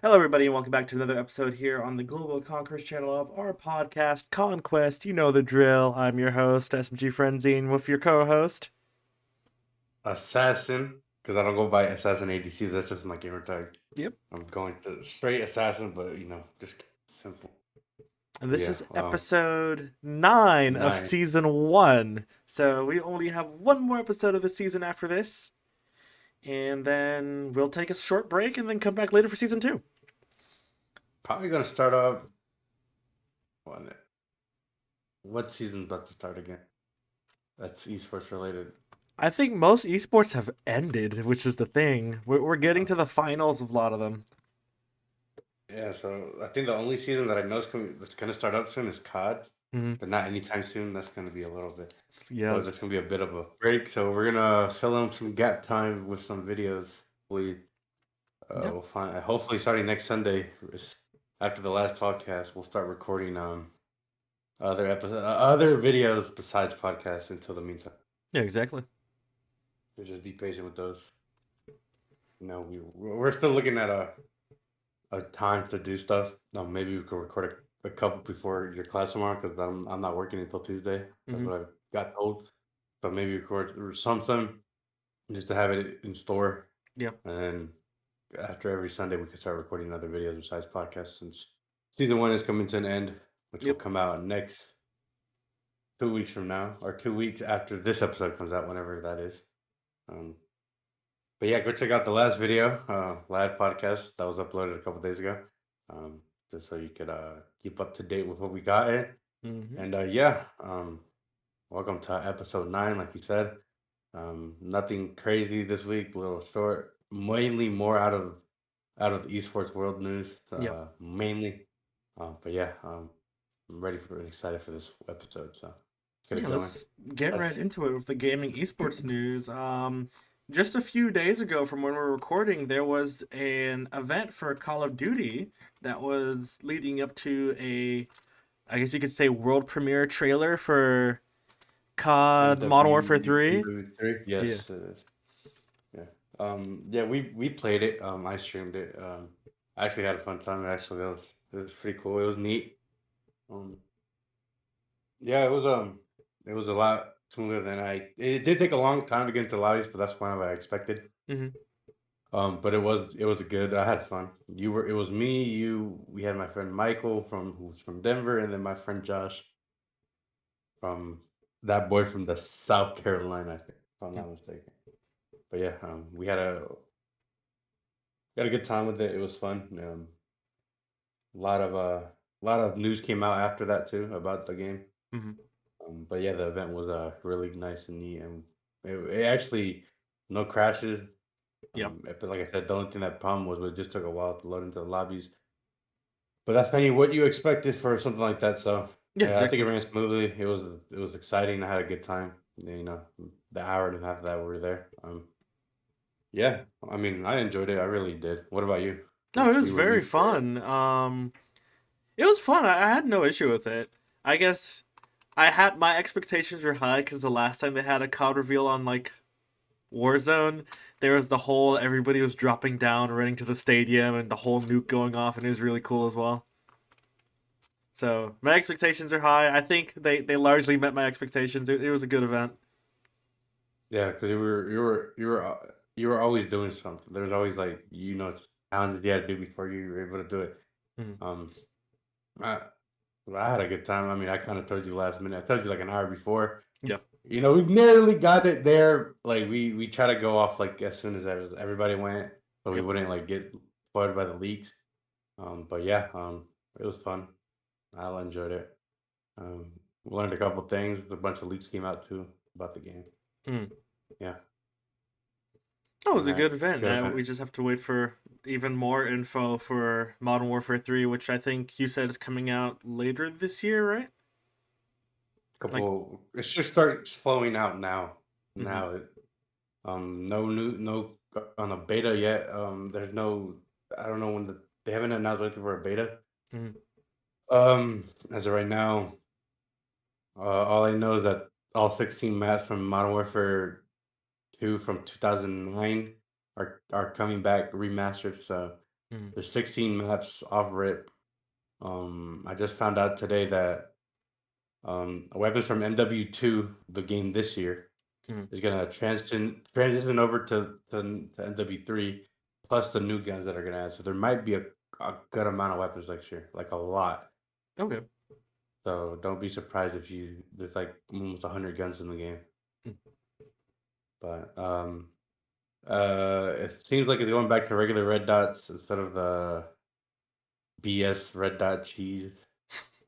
Hello, everybody, and welcome back to another episode here on the Global Conquerors channel of our podcast, Conquest. You know the drill. I'm your host, SMGFrenzy, and with your co-host. Assassin, because I don't go by AssassinADC. That's just my gamer tag. Yep. I'm going to straight assassin, but just simple. And But this yeah, is episode 9 of 9. season 1. So we only have one more episode of the season after this. And then we'll take a short break and then come back later for season 2. Probably gonna start off. What, what season's about to start again? That's esports related. I think most esports have ended, which is the thing. We're getting Uh, to the finals of a lot of them. yeah, so I think the only season that I know that's gonna start up soon is COD, Mm-hmm. but not anytime soon. That's gonna be a little bit. Yeah. So there's gonna be a bit of a break. So we're gonna fill in some gap time with some videos. Hopefully, Yep. we'll find. Hopefully, starting next Sunday, after the last podcast, we'll start recording other videos besides podcasts. Until the meantime, Yeah, exactly. so just be patient with those. We're still looking at a time to do stuff. Maybe we could record a couple before your class tomorrow because I'm not working until Tuesday. That's Mm-hmm. what I got told. But maybe record or something just to have it in store, Yep. and then after every Sunday we can start recording other videos besides podcasts since season 1 is coming to an end, which will Yep. come out next 2 weeks from now or 2 weeks after this episode comes out, whenever that is. Um, but yeah, go check out the last video, live podcast that was uploaded a couple days ago, um, just so you could keep up to date with what we got in. Mm-hmm. And yeah, welcome to episode 9, like you said. Nothing crazy this week, a little short, mainly more out of the esports world news, Yep. mainly. But yeah, I'm ready for and excited for this episode. So let's get Yeah, it going. let's get right That's into it with the gaming esports news. Just a few days ago from when we're recording, there was an event for Call of Duty that was leading up to I guess you could say, world premiere trailer for COD Modern Warfare 3. MW3. Yeah. Yes, it is. Yeah. Yeah, we played it. I streamed it. I actually had a fun time. Actually, it was pretty cool. It was neat. Um, yeah, it was a lot smoother than I. It did take a long time to get into lobbies, but that's kind of what I expected. Hmm. But it was a good. I had fun. It was me, you. We had my friend Michael who's from Denver, and then my friend Josh from that boy from the South Carolina, I think, if I'm Yep. not mistaken. But yeah, we had a good time with it. It was fun. A lot of news came out after that too about the game. Hmm. But yeah, the event was really nice and neat, and it actually no crashes. Yep. But like I said, the only thing that problem was it just took a while to load into the lobbies. But that's kind of what you expected for something like that. So Yeah, yeah, I think it exactly. ran smoothly. It was exciting. I had a good time. The hour and a half that we were there. Yeah, I mean, I enjoyed it. I really did. What about you? No, it was You were very you there? fun. It was fun. I had no issue with it. I guess I had my expectations were high because the last time they had a COD reveal on like Warzone, there was the whole everybody was dropping down, running to the stadium, and the whole nuke going off, and it was really cool as well. So my expectations are high. I think they largely met my expectations. It was a good event. Yeah, because you were always doing something. There's always like challenges you had to do before you were able to do it. Mhm. Um, I, I had a good time. I mean, I kind of told you last minute. I told you like an hour before. Yeah. We nearly got it there. Like we try to go off like as soon as everybody went, so we Yep. wouldn't like get spoiled by the leaks. But yeah, it was fun. I enjoyed it. Um, Learned a couple things. A bunch of leaks came out too about the game. Mm. Yeah, That was and a I good event. good Now event. we just have to wait for even more info for Modern Warfare 3, which I think you said is coming out later this year, right? Like, Couple. It should start flowing out now. hmm. Now no new no on a beta yet. There's no. I don't know when they haven't announced anything for a beta. Hmm. As of right now, all I know is that all 16 maps from Modern Warfare 2 from 2009 are coming back remastered. So Mm, There's 16 maps off rip. I just found out today that weapons from MW2, the game this year, mm. is gonna transition over to MW3, plus the new guns that are gonna add. So there might be a good amount of weapons next year, like a lot. Okay. So don't be surprised if there's like almost 100 guns in the game. Mm, But it seems like it's going back to regular red dots instead of the BS red dot cheese.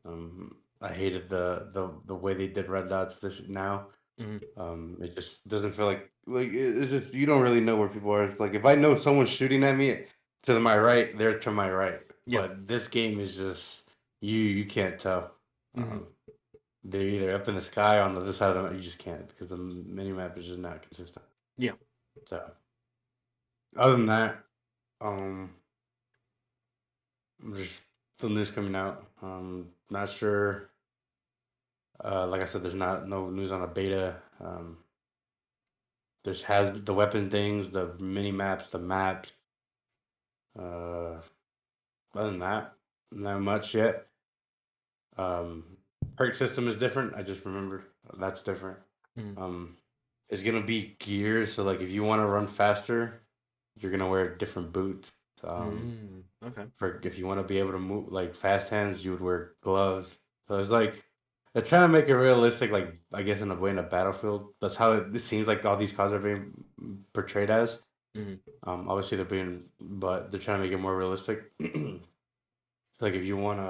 I hated the way they did red dots this now. mm. It just doesn't feel like it just you don't really know where people are. Like if I know someone's shooting at me to my right, they're to my right. Yeah. But this game is just you can't tell. Mm-hmm. Um, they're either up in the sky on the other side of the map. You just can't because the mini map is just not consistent. Yeah. So other than that, um, there's still news coming out. Not sure. Like I said, there's not no news on a beta. There's has the weapon things, the mini maps, the maps. Uh, Other than that, not much yet. Um, Perk system is different. I just remembered that's different. Mm, Um, it's gonna be gears. So like, if you want to run faster, you're gonna wear different boots. Um, okay. for if you want to be able to move like fast hands, you would wear gloves. So it's like they're trying to make it realistic. Like I guess in a way in a battlefield. That's how it seems like all these cars are being portrayed as. Mm, Obviously they're being, but they're trying to make it more realistic. Like if you want,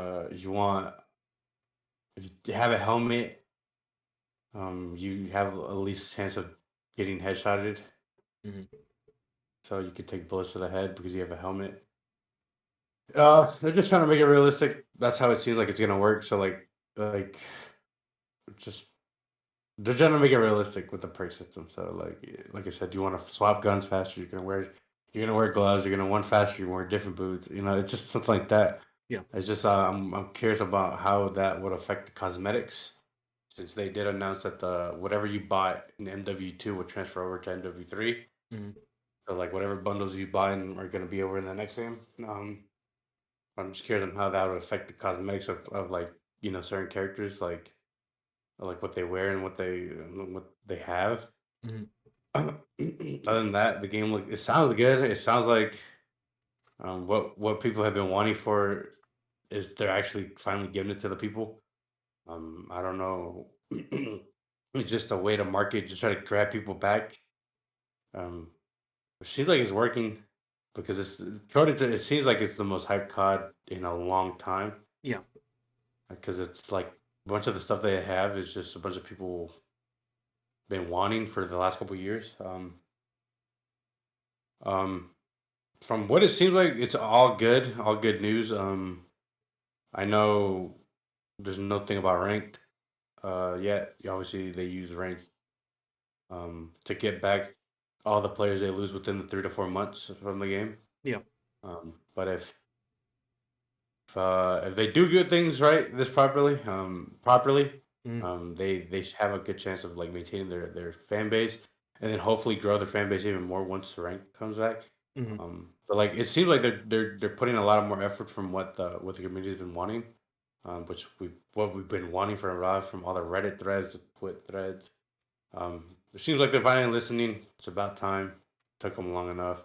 if you have a helmet, you have at least a chance of getting headshotted. mm. So you could take bullets to the head because you have a helmet. They're just trying to make it realistic. That's how it seems like it's gonna work. So like just they're trying to make it realistic with the perk system. So like I said, you want to swap guns faster. You're gonna wear gloves. You're gonna one faster. You wear different boots. You know, it's just something like that. Yeah. It's just I'm curious about how that would affect the cosmetics since they did announce that the whatever you bought in MW2 would transfer over to MW3. Mm, So like whatever bundles you buy are gonna be over in the next game. I'm just curious on how that would affect the cosmetics of like certain characters like what they wear and what they have. mm. Other than that, the game it sounds good. It sounds like what people have been wanting for is they're actually finally giving it to the people. I don't know. It's just a way to market, just try to grab people back. Um, it seems like it's working because it seems like it's the most hyped COD in a long time Yeah. because it's like a bunch of the stuff they have is just a bunch of people been wanting for the last couple of years. Um, from what it seems like, it's all good news. I know there's nothing about ranked yet. Obviously, they use ranked to get back all the players they lose within the 3 to 4 months from the game. Yeah. But if they do good things right this properly, Mm, they have a good chance of like maintaining their fan base, and then hopefully grow their fan base even more once the rank comes back. mm. But like it seems like they're putting a lot of more effort from what the community's been wanting, which what we've been wanting for a while from all the Reddit threads, the Twit threads. It seems like they're finally listening. It's about time. Took them long enough.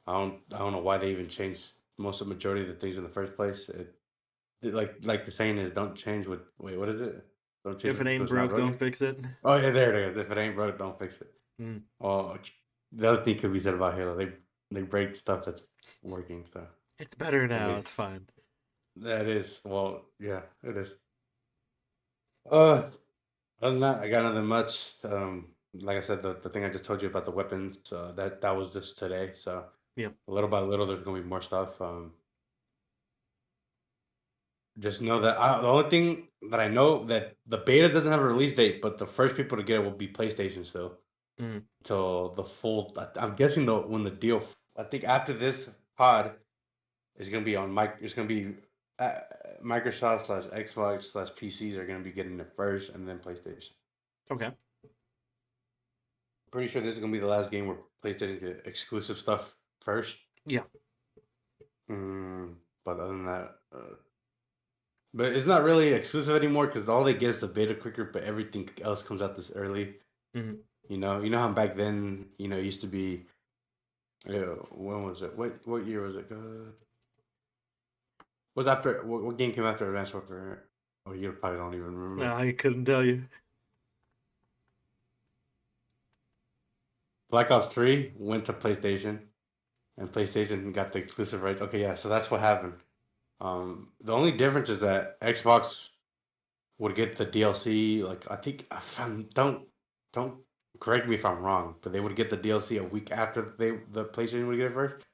I don't know why they even changed most of the majority of the things in the first place. Like the saying is, don't change what. Wait, what is it? Don't change If it so ain't it's not broke, don't broken. fix it. Oh yeah, there it is. If it ain't broke, don't fix it. Mm. Oh, the other thing could be said about Halo. They break stuff that's working. So It's better I now. mean, It's fine. that is well, yeah, it is. Uh, Other than that, I got nothing much. Like I said, the thing I just told you about the weapons, that was just today. So Yeah. little by little, there's gonna be more stuff. Just know that the only thing that I know that the beta doesn't have a release date, but the first people to get it will be PlayStation still Mm. until the full. I'm guessing though when the deal. I think after this pod is gonna be on Mike. It's gonna be uh, Microsoft slash Xbox slash PCs are gonna be getting it first, and then PlayStation. Okay. Pretty sure this is gonna be the last game where PlayStation get exclusive stuff first. Yeah. Mm, but other than that, but it's not really exclusive anymore because all they get is the beta quicker, but everything else comes out this early. Mm-hmm. You know how back then, it used to be. When was it? What year was it? What game came after Advanced Warfare? Oh, you probably don't even remember. No, I couldn't tell you. Black Ops 3 went to PlayStation, and PlayStation got the exclusive rights. Okay, yeah, so that's what happened. The only difference is that Xbox would get the DLC. Like I think, if don't correct me if I'm wrong, but they would get the DLC a week after the PlayStation would get it first.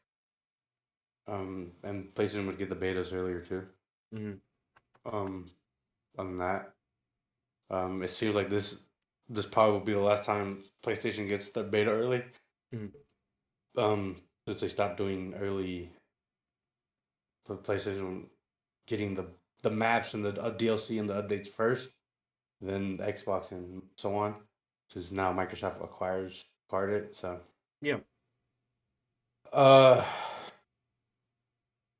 And PlayStation would get the betas earlier too. Mm-hmm. Um, on that, it seems like this probably will be the last time PlayStation gets the beta early. Mm-hmm. Since they stopped doing early for PlayStation getting the maps and the DLC and the updates first, then the Xbox and so on. Since now Microsoft acquired it, so Yeah. uh,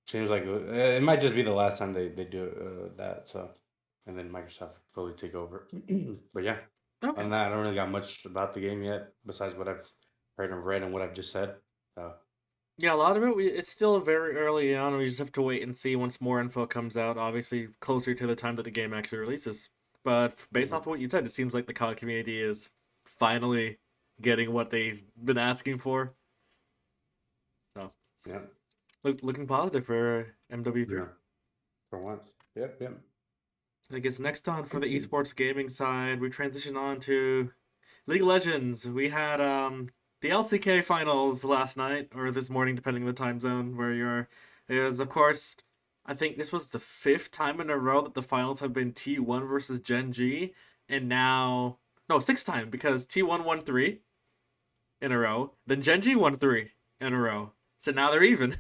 seems like it might just be the last time they do that. So, and then Microsoft fully take over. But yeah, other Okay. than that, I don't really got much about the game yet besides what I've heard and read and what I've just said. So Yeah, a lot of it, it's still very early on. We just have to wait and see once more info comes out, obviously closer to the time that the game actually releases. But based off mhm. of what you said, it seems like the COD community is finally getting what they've been asking for. So, Yeah, looking positive for MW3. yeah, for once. Yep, yep. I guess next on for the esports gaming side, we transition on to League of Legends. We had the LCK finals last night or this morning, depending on the time zone where you're. It was, of course, I think this was the fifth time in a row that the finals have been T1 versus Gen G, and now no sixth time because T1 won three in a row, then Gen G won three in a row. So now they're even.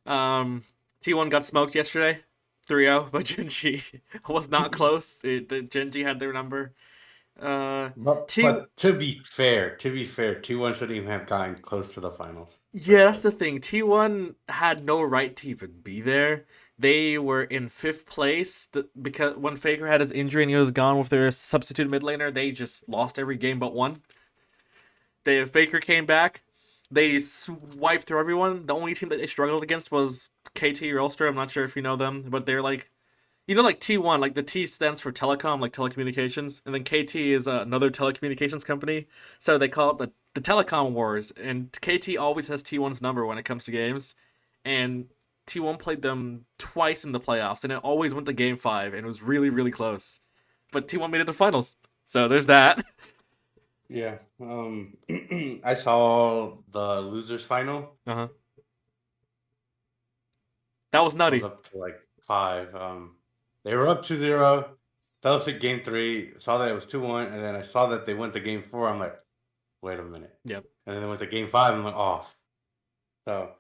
Um, T1 got smoked yesterday, 3-0, but Gen G was not close. The Gen G had their number. Uh, T But to be fair, T1 shouldn't even have gotten close to the finals Yeah, first that's place. the thing. T1 had no right to even be there. They were in fifth place because when Faker had his injury and he was gone with their substitute mid laner, they just lost every game but one. Faker came back. They swiped through everyone. The only team that they struggled against was KT or Ulster. I'm not sure if you know them, but they're like like T1, like the T stands for telecom, like telecommunications, and then KT is another telecommunications company. So they call it the Telecom Wars, and KT always has T1's number when it comes to games, and T1 played them twice in the playoffs, and it always went to Game 5, and it was really really close. But T1 made it to finals, so there's that. Yeah. I saw the losers final. Uh huh. That was Was nutty. up to like five. They were up 2-0. That was at game three. Saw that it was 2-1, and then I saw that they went to game four. I'm like, wait a minute. Yep. And then they went to game five. I'm like, oh. So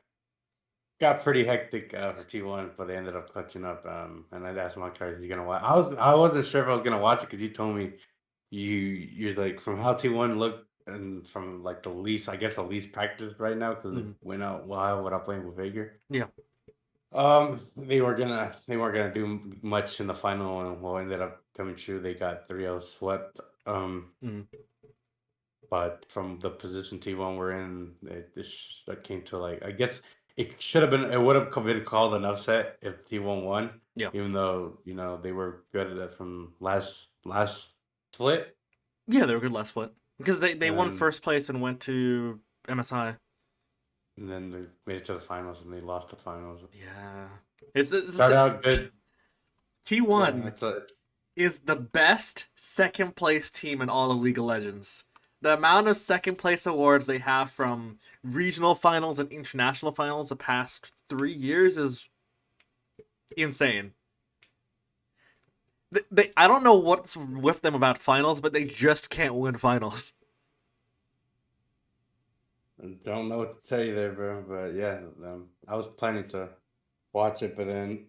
got pretty hectic for T1, but they ended up clutching up. And I asked my guys, "You gonna watch?" I wasn't sure if I was gonna watch it because you told me you're like from how T1 looked and from like I guess the least practice right now because they Mm-hmm. went out wild without playing with Faker. Yeah. They weren't gonna do much in the final, and what ended up coming true, they got 3-0 swept. Mm-hmm. But from the position T1 we're in, that came to like I guess it would have been called an upset if T1 won, Yeah. even though they were good at it from last split, Yeah, they were good last split because they won and first place and went to MSI. then they made it to the finals and they lost the finals. Yeah. It's Started out good, yeah. T1 is the best second place team in all of League of Legends. The amount of second place awards they have from regional finals and international finals the past 3 years is insane. I don't know what's with them about finals, but they just can't win finals. Don't know what to tell you there, bro. But yeah, I was planning to watch it, but then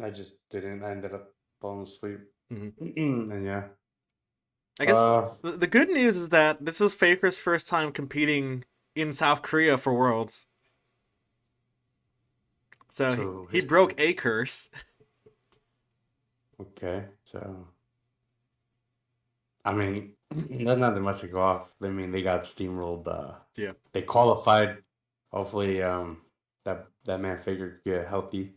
I just didn't. I ended up falling asleep. Mm-hmm. And yeah. I guess Uh, the good news is that this is Faker's first time competing in South Korea for Worlds. So So he his broke a curse. okay. So I mean, there's nothing much to go off. I mean, they got steamrolled. Yeah. They qualified. Hopefully, that man Faker could get healthy,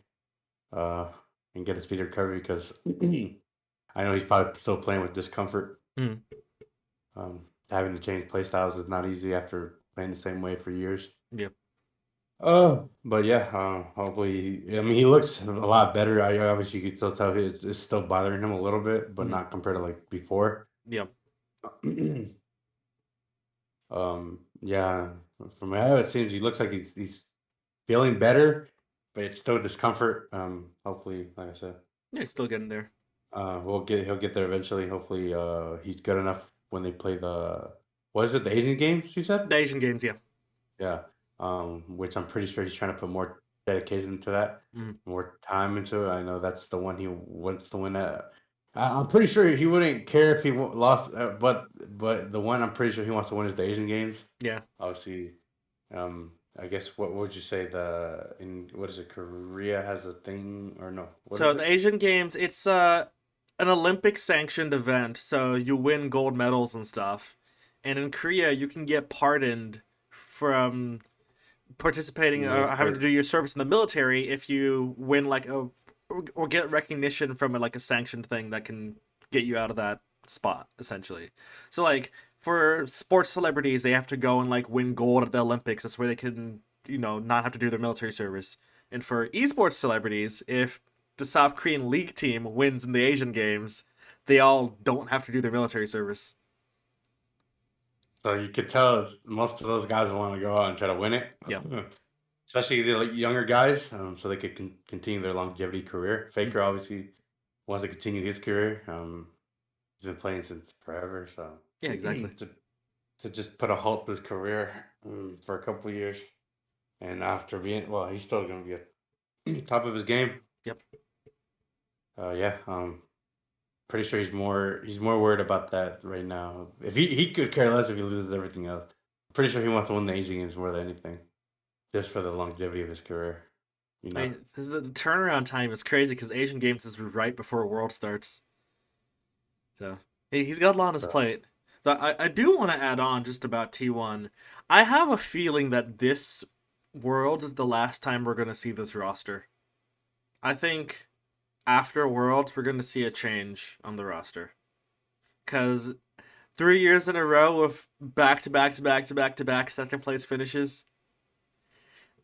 uh, and get a speedy recovery because I know he's probably still playing with discomfort. Mm, Having to change play styles is not easy after playing the same way for years. yeah. But yeah, hopefully, I mean, he looks a lot better. I obviously you can still tell it's still bothering him a little bit, but Mm, not compared to like before. yeah. Yeah, from how it seems, he looks like he's feeling better, but it's still discomfort. Hopefully, like I said, Yeah, he's still getting there. he'll get there eventually. Hopefully, he's good enough when they play the what is it, the Asian games, you said? The Asian games, yeah. Yeah. Which I'm pretty sure he's trying to put more dedication into that, Mm, more time into it. I know that's the one he wants to win at. I'm pretty sure he wouldn't care if he lost, but the one I'm pretty sure he wants to win is the Asian games. yeah. Obviously, I guess what would you say the in what is it? Korea has a thing or no? What So is the it? Asian games, it's an Olympic sanctioned event, so you win gold medals and stuff. And in Korea, you can get pardoned from participating or having to Military. do your service in the military if you win like a or get recognition from like a sanctioned thing that can get you out of that spot essentially. So like for sports celebrities, they have to go and like win gold at the Olympics. That's where they can not have to do their military service. And for esports celebrities, if the South Korean League team wins in the Asian games, they all don't have to do their military service. So you could tell most of those guys want to go out and try to win it. Yeah. Especially the like, younger guys, so they could continue their longevity career. Mm. Faker obviously wants to continue his career. He's been playing since forever, so Yeah, exactly. to just put a halt to his career for a couple of years, and after being well, he's still going to be at top of his game. Yep. Yeah, pretty sure he's more worried about that right now. If he could care less if he loses everything else. Pretty sure he wants to win the Asian games more than anything, just for the longevity of his career. You know. The turnaround time is crazy because Asian Games is right before World starts. So he's got a lot on his So plate. I do want to add on just about T1. I have a feeling that this Worlds is the last time we're going to see this roster. I think after Worlds, we're going to see a change on the roster. Because 3 years in a row of back to back to back to back to back second place finishes,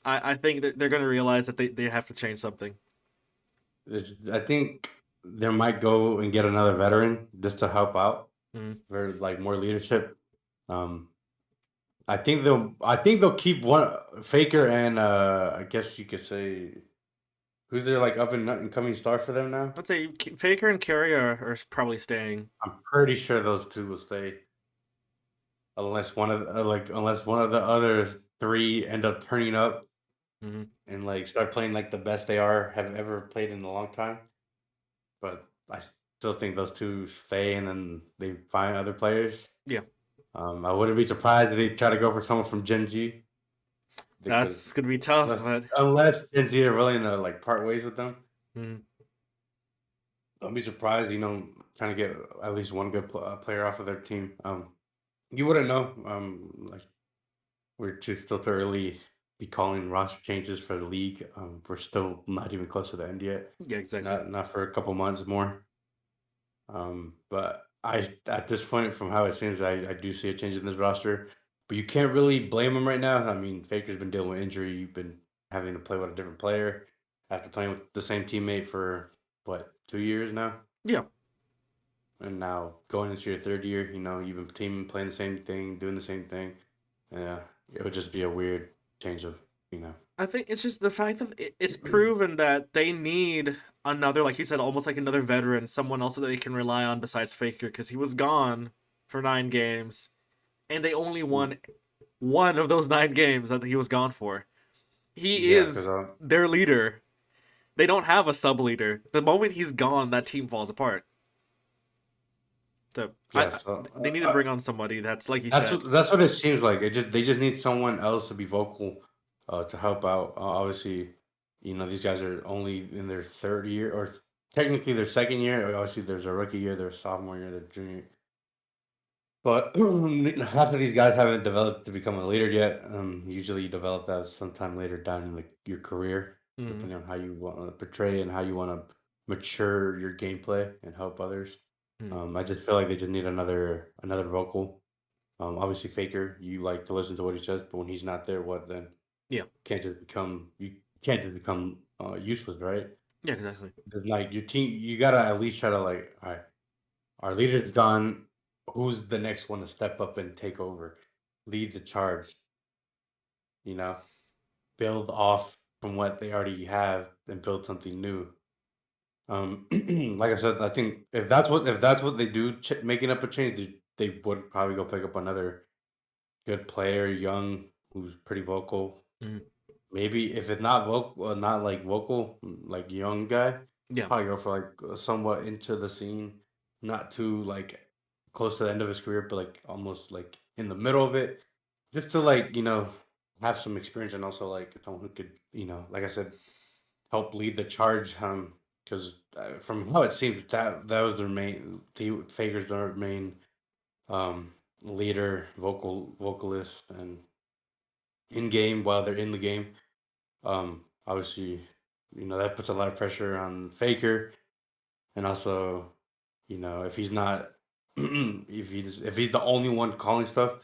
I think they're going to realize that they have to change something. I think they might go and get another veteran just to help out Mm. for like more leadership. Um, I think they'll keep one Faker and I guess you could say who's their like up and coming star for them now. I'd say Faker and Carey are probably staying. I'm pretty sure those two will stay unless one of unless one of the other three end up turning up Hmm. and like start playing like the best they are have ever played in a long time. But I still think those two stay and then they find other players. Yeah, I wouldn't be surprised if they try to go for someone from Gen G because that's gonna be tough, but unless Gen Z are willing to like part ways with them, mm, don't be surprised. You know, trying to get at least one good player off of their team. You wouldn't know. Like we're too still too early be calling roster changes for the league. We're still not even close to the end yet. yeah, exactly. Not for a couple months more. But I at this point, from how it seems, I do see a change in this roster. But you can't really blame him right now. I mean, Faker's been dealing with injury. You've been having to play with a different player after playing with the same teammate for what 2 years now, Yeah, and now going into your third year. You know, you've been teaming, playing the same thing, doing the same thing. Yeah, it would just be a weird change of you know. I think it's just the fact that it's proven that they need another, like you said, almost like another veteran, someone else that they can rely on besides Faker, because he was gone for 9 games, and they only won one of those 9 games that he was gone for. He Yeah, because is their leader. They don't have a sub leader. The moment he's gone, that team falls apart. So yeah, so they need to bring on somebody that's like you said. that's what it seems like. They just need someone else to be vocal, to help out. Obviously, These guys are only in their third year, or technically their second year. Obviously, there's a rookie year, there's sophomore year, there's junior. But half of these guys haven't developed to become a leader yet. Usually, you develop that sometime later down in your career, Mm, depending on how you want to portray and how you want to mature your gameplay and help others. mm. I just feel like they just need another vocal. Obviously, Faker, you like to listen to what he says, but when he's not there, what then? Yeah. You can't just become useless, right? Yeah, exactly. Like your team, you gotta at least try to like, all right, our leader's gone. Who's the next one to step up and take over, lead the charge? You know, build off from what they already have and build something new. Like I said, I think if that's what they do, making up a change, they would probably go pick up another good player, young, who's pretty vocal. Mm, Maybe if it's not vocal, not like vocal, like young guy, yeah. probably go for like somewhat into the scene, not too like close to the end of his career, but like almost like in the middle of it, just to like have some experience and also like someone who could like I said, help lead the charge. Because from how it seems that was their main, Fager's their main um leader, vocalist, and in game while they're in the game. Obviously, that puts a lot of pressure on Faker, and also, if he's not, if he's the only one calling stuff,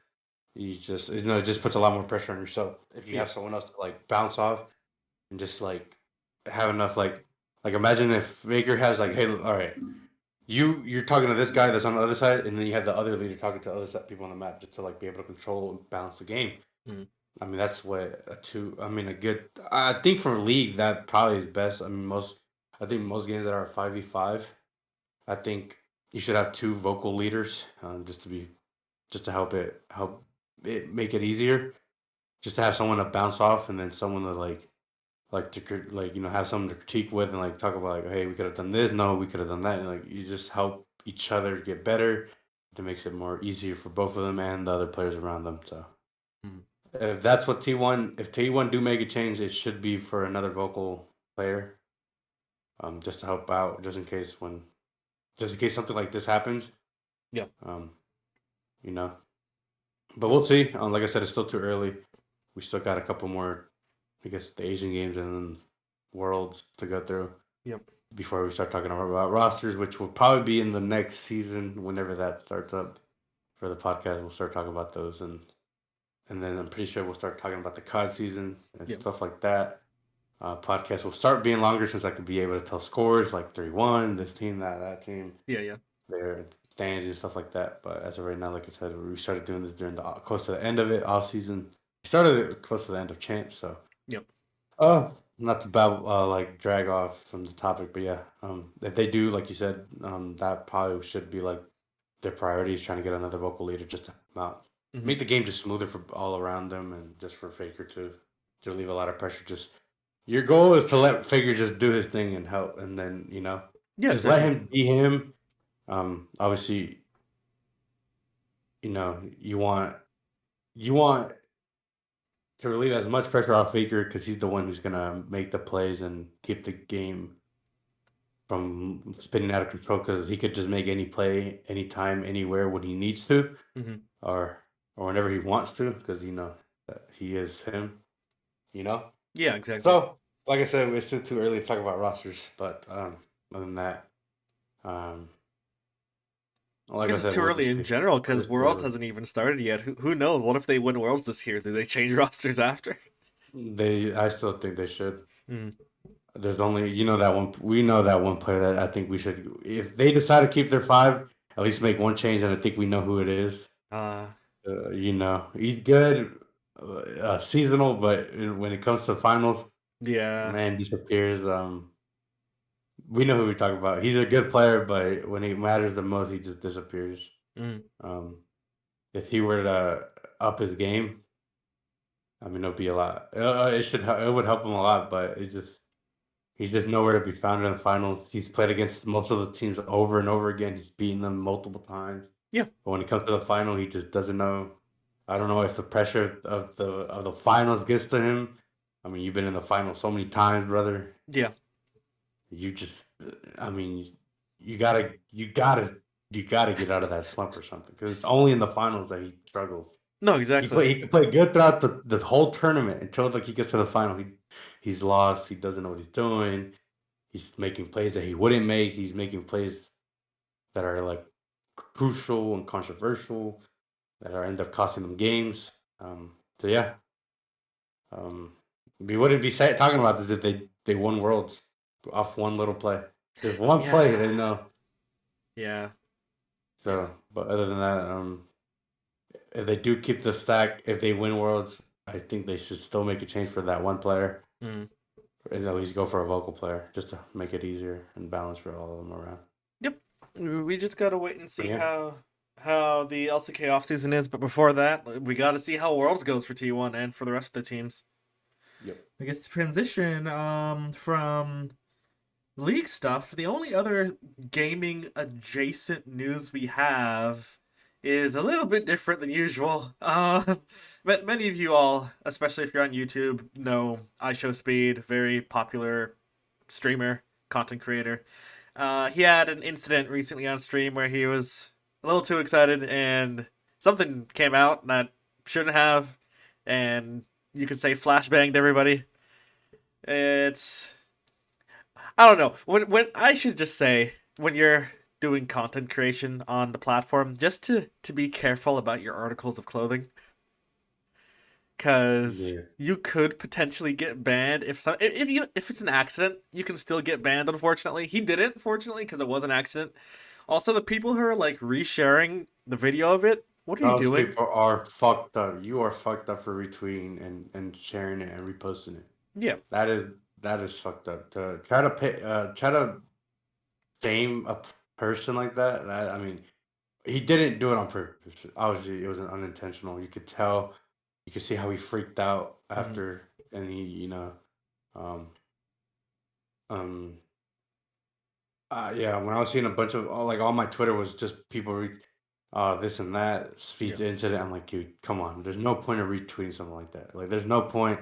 he's just it just puts a lot more pressure on yourself. If you Yeah. have someone else to like bounce off and just like have enough like imagine if Faker has like, hey, all right, you're talking to this guy that's on the other side, and then you have the other leader talking to other people on the map just to like be able to control and balance the game. Mm, I mean, that's what a two. I mean, a good. I think for league that probably is best. I mean, I think most games that are 5v5, I think you should have two vocal leaders, just to help it make it easier. Just to have someone to bounce off, and then someone to have someone to critique with, and like talk about like, hey, we could have done this. No, we could have done that. And like you just help each other get better. It makes it more easier for both of them and the other players around them. So. mm. If that's what T1, if T1 do make a change, it should be for another vocal player, just to help out, just in case something like this happens, Yeah. um, you know. But we'll see. Like I said, it's still too early. We still got a couple more, I guess, the Asian games and then Worlds to go through Yep. before we start talking about rosters, which will probably be in the next season whenever that starts up for the podcast. We'll start talking about those, and then I'm pretty sure we'll start talking about the COD season and Yep. stuff like that. Podcast will start being longer since I could be able to tell scores like 3-1, this team, that team, Yeah. Yeah. their stands and stuff like that. But as of right now, like I said, we started doing this during the close to the end of it, off season. We started it close to the end of champs, so Yep. not to like drag off from the topic, but yeah, if they do, like you said, that probably should be like their priority is trying to get another vocal leader just to Hmm. make the game just smoother for all around them and just for Faker to relieve a lot of pressure. Just your goal is to let Faker just do his thing and help, and then Yeah. just let Exactly. him be him. Obviously, you want to relieve as much pressure off Faker because he's the one who's gonna make the plays and keep the game from spinning out of control. Because he could just make any play, anytime, anywhere when he needs to, Hmm. or whenever he wants to, because that he is him. You know. Yeah. Exactly. So, like I said, it's still too early to talk about rosters, but other than that, um, I like I guess it's said, too early in general we're because just too Worlds early. hasn't even started yet. Who knows? What if they win Worlds this year? Do they change rosters after? I still think they should. Mm. There's only that one. We know that one player that I think we should. If they decide to keep their five, at least make one change, and I think we know who it is. Uh. He's good, seasonal, but when it comes to finals, Yeah. man, disappears. We know who we talk about. He's a good player, but when he matters the most, he just disappears. Mm. Um, if he were to up his game, I mean, it'll be a lot. It would help him a lot, but he's just nowhere to be found in the finals. He's played against most of the teams over and over again. He's beaten them multiple times, Yeah. but when it comes to the final, he just doesn't know. I don't know if the pressure of the finals gets to him, I mean, you've been in the final so many times, brother. Yeah. You just, I mean, you gotta, you gotta, you gotta get out of that slump or something. Because it's only in the finals that he struggles. No, exactly. He can play good throughout the whole tournament until like he gets to the final. He's lost. He doesn't know what he's doing. He's making plays that he wouldn't make. He's making plays that are like crucial and controversial that are end up costing them games. So yeah, um, we wouldn't be talking about this if they won worlds off one little play. Just one play, Yeah. they know. Yeah. Yeah. So, but other than that, if they do keep the stack, if they win worlds, I think they should still make a change for that one player, Mm. and at least go for a vocal player just to make it easier and balance for all of them around. Yep. We just gotta wait and But see yeah, how the LCK offseason is, but before that, we gotta see how Worlds goes for T1 and for the rest of the teams. yep. I guess to transition from league stuff, the only other gaming adjacent news we have is a little bit different than usual. But many of you all, especially if you're on YouTube, know I Show Speed, very popular streamer, content creator. He had an incident recently on stream where he was a little too excited and something came out that shouldn't have, and you could say flashbanged everybody. It's I don't know. When I should just say when you're doing content creation on the platform, just to be careful about your articles of clothing, because Yeah. you could potentially get banned if it's an accident. You can still get banned. Unfortunately, he didn't. Fortunately, because it was an accident. Also, the people who are like resharing the video of it, what are you Those doing? people are fucked up. You are fucked up for retweeting and sharing it and reposting it. Yeah. That is that is fucked up. To try to shame a person like that. That I mean, he didn't do it on purpose. Obviously, it was unintentional. You could tell. You could see how he freaked out Hmm. after, and he, um, um, yeah. When I was seeing a bunch of like all my Twitter was just people this and that Yeah. speech incident. I'm like, dude, come on. There's no point of retweeting something like that. Like, there's no point.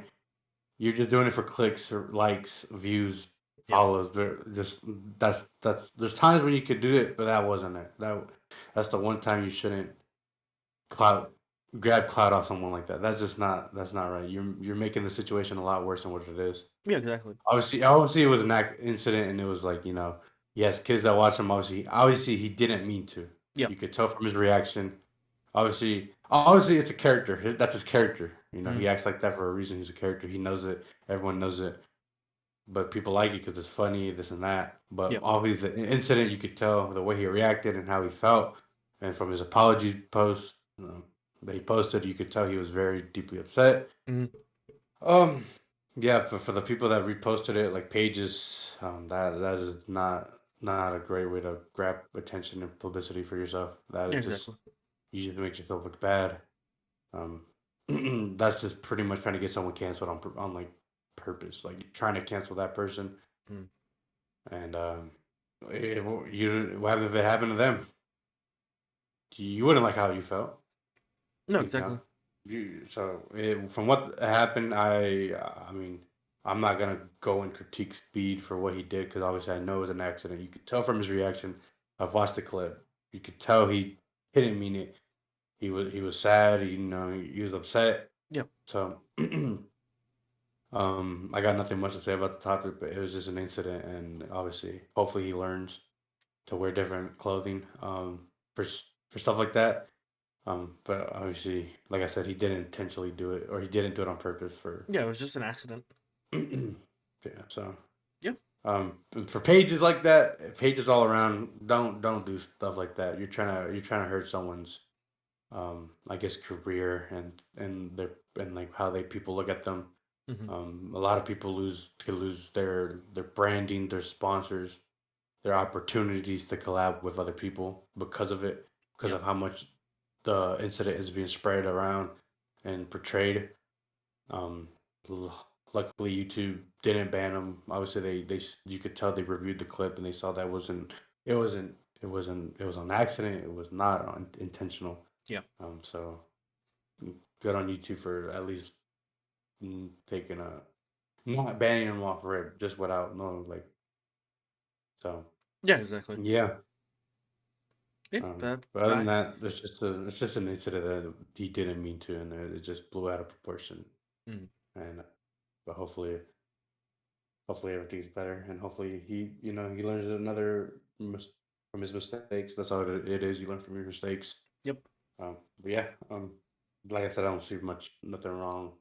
You're just doing it for clicks or likes, views, Yeah. follows. Just that's. There's times when you could do it, but that wasn't it. That's the one time you shouldn't clout grab clout off someone like that. That's not right. You're making the situation a lot worse than what it is. Yeah. Exactly. Obviously, it was an incident, and it was like yes, kids that watch him. Obviously, he didn't mean to. Yeah. You could tell from his reaction. Obviously, it's a character. That's his character. Hmm. He acts like that for a reason. He's a character. He knows it. Everyone knows it. But people like it because it's funny, this and that. But Yeah. obviously, the incident, you could tell the way he reacted and how he felt, and from his apology post that he posted, you could tell he was very deeply upset. Hmm. Um, yeah, for the people that reposted it, like pages, that is not a great way to grab attention and publicity for yourself. That Yeah. is just Exactly. you just make yourself look bad. Um, that's just pretty much trying to get someone canceled on like purpose, like trying to cancel that person. Mm. And what happened if it happened to them? You wouldn't like how you felt. No. You know, Exactly. from what happened, I mean, I'm not gonna go and critique Speed for what he did because obviously I know it was an accident. You could tell from his reaction. I've watched the clip. You could tell he didn't mean it. He was sad. He was upset. Yeah. So I got nothing much to say about the topic, but it was just an incident, and obviously, hopefully, he learns to wear different clothing for stuff like that. But obviously, like I said, he didn't intentionally do it, or he didn't do it on purpose for. Yeah. It was just an accident. Yeah. So Yeah. for pages like that, pages all around, don't do stuff like that. You're trying to hurt someone's I guess career and like how they people look at them. Hmm. A lot of people could lose their branding, their sponsors, their opportunities to collab with other people because of it, because Yeah. of how much the incident is being spread around and portrayed. Um, Luckily, YouTube didn't ban them. Obviously, you could tell they reviewed the clip and they saw that it wasn't it was an accident. It was not intentional. Yeah. So good on YouTube for at least taking a not banning him off rip, just without no like. So Yeah, exactly. yeah. Yeah, that But other than I. that, it's just an incident that he didn't mean to, and it just blew out of proportion. Mm, And but hopefully everything's better, and hopefully he learns from his mistakes. That's all it is. You learn from your mistakes. yep. But yeah, like I said, I don't see nothing wrong.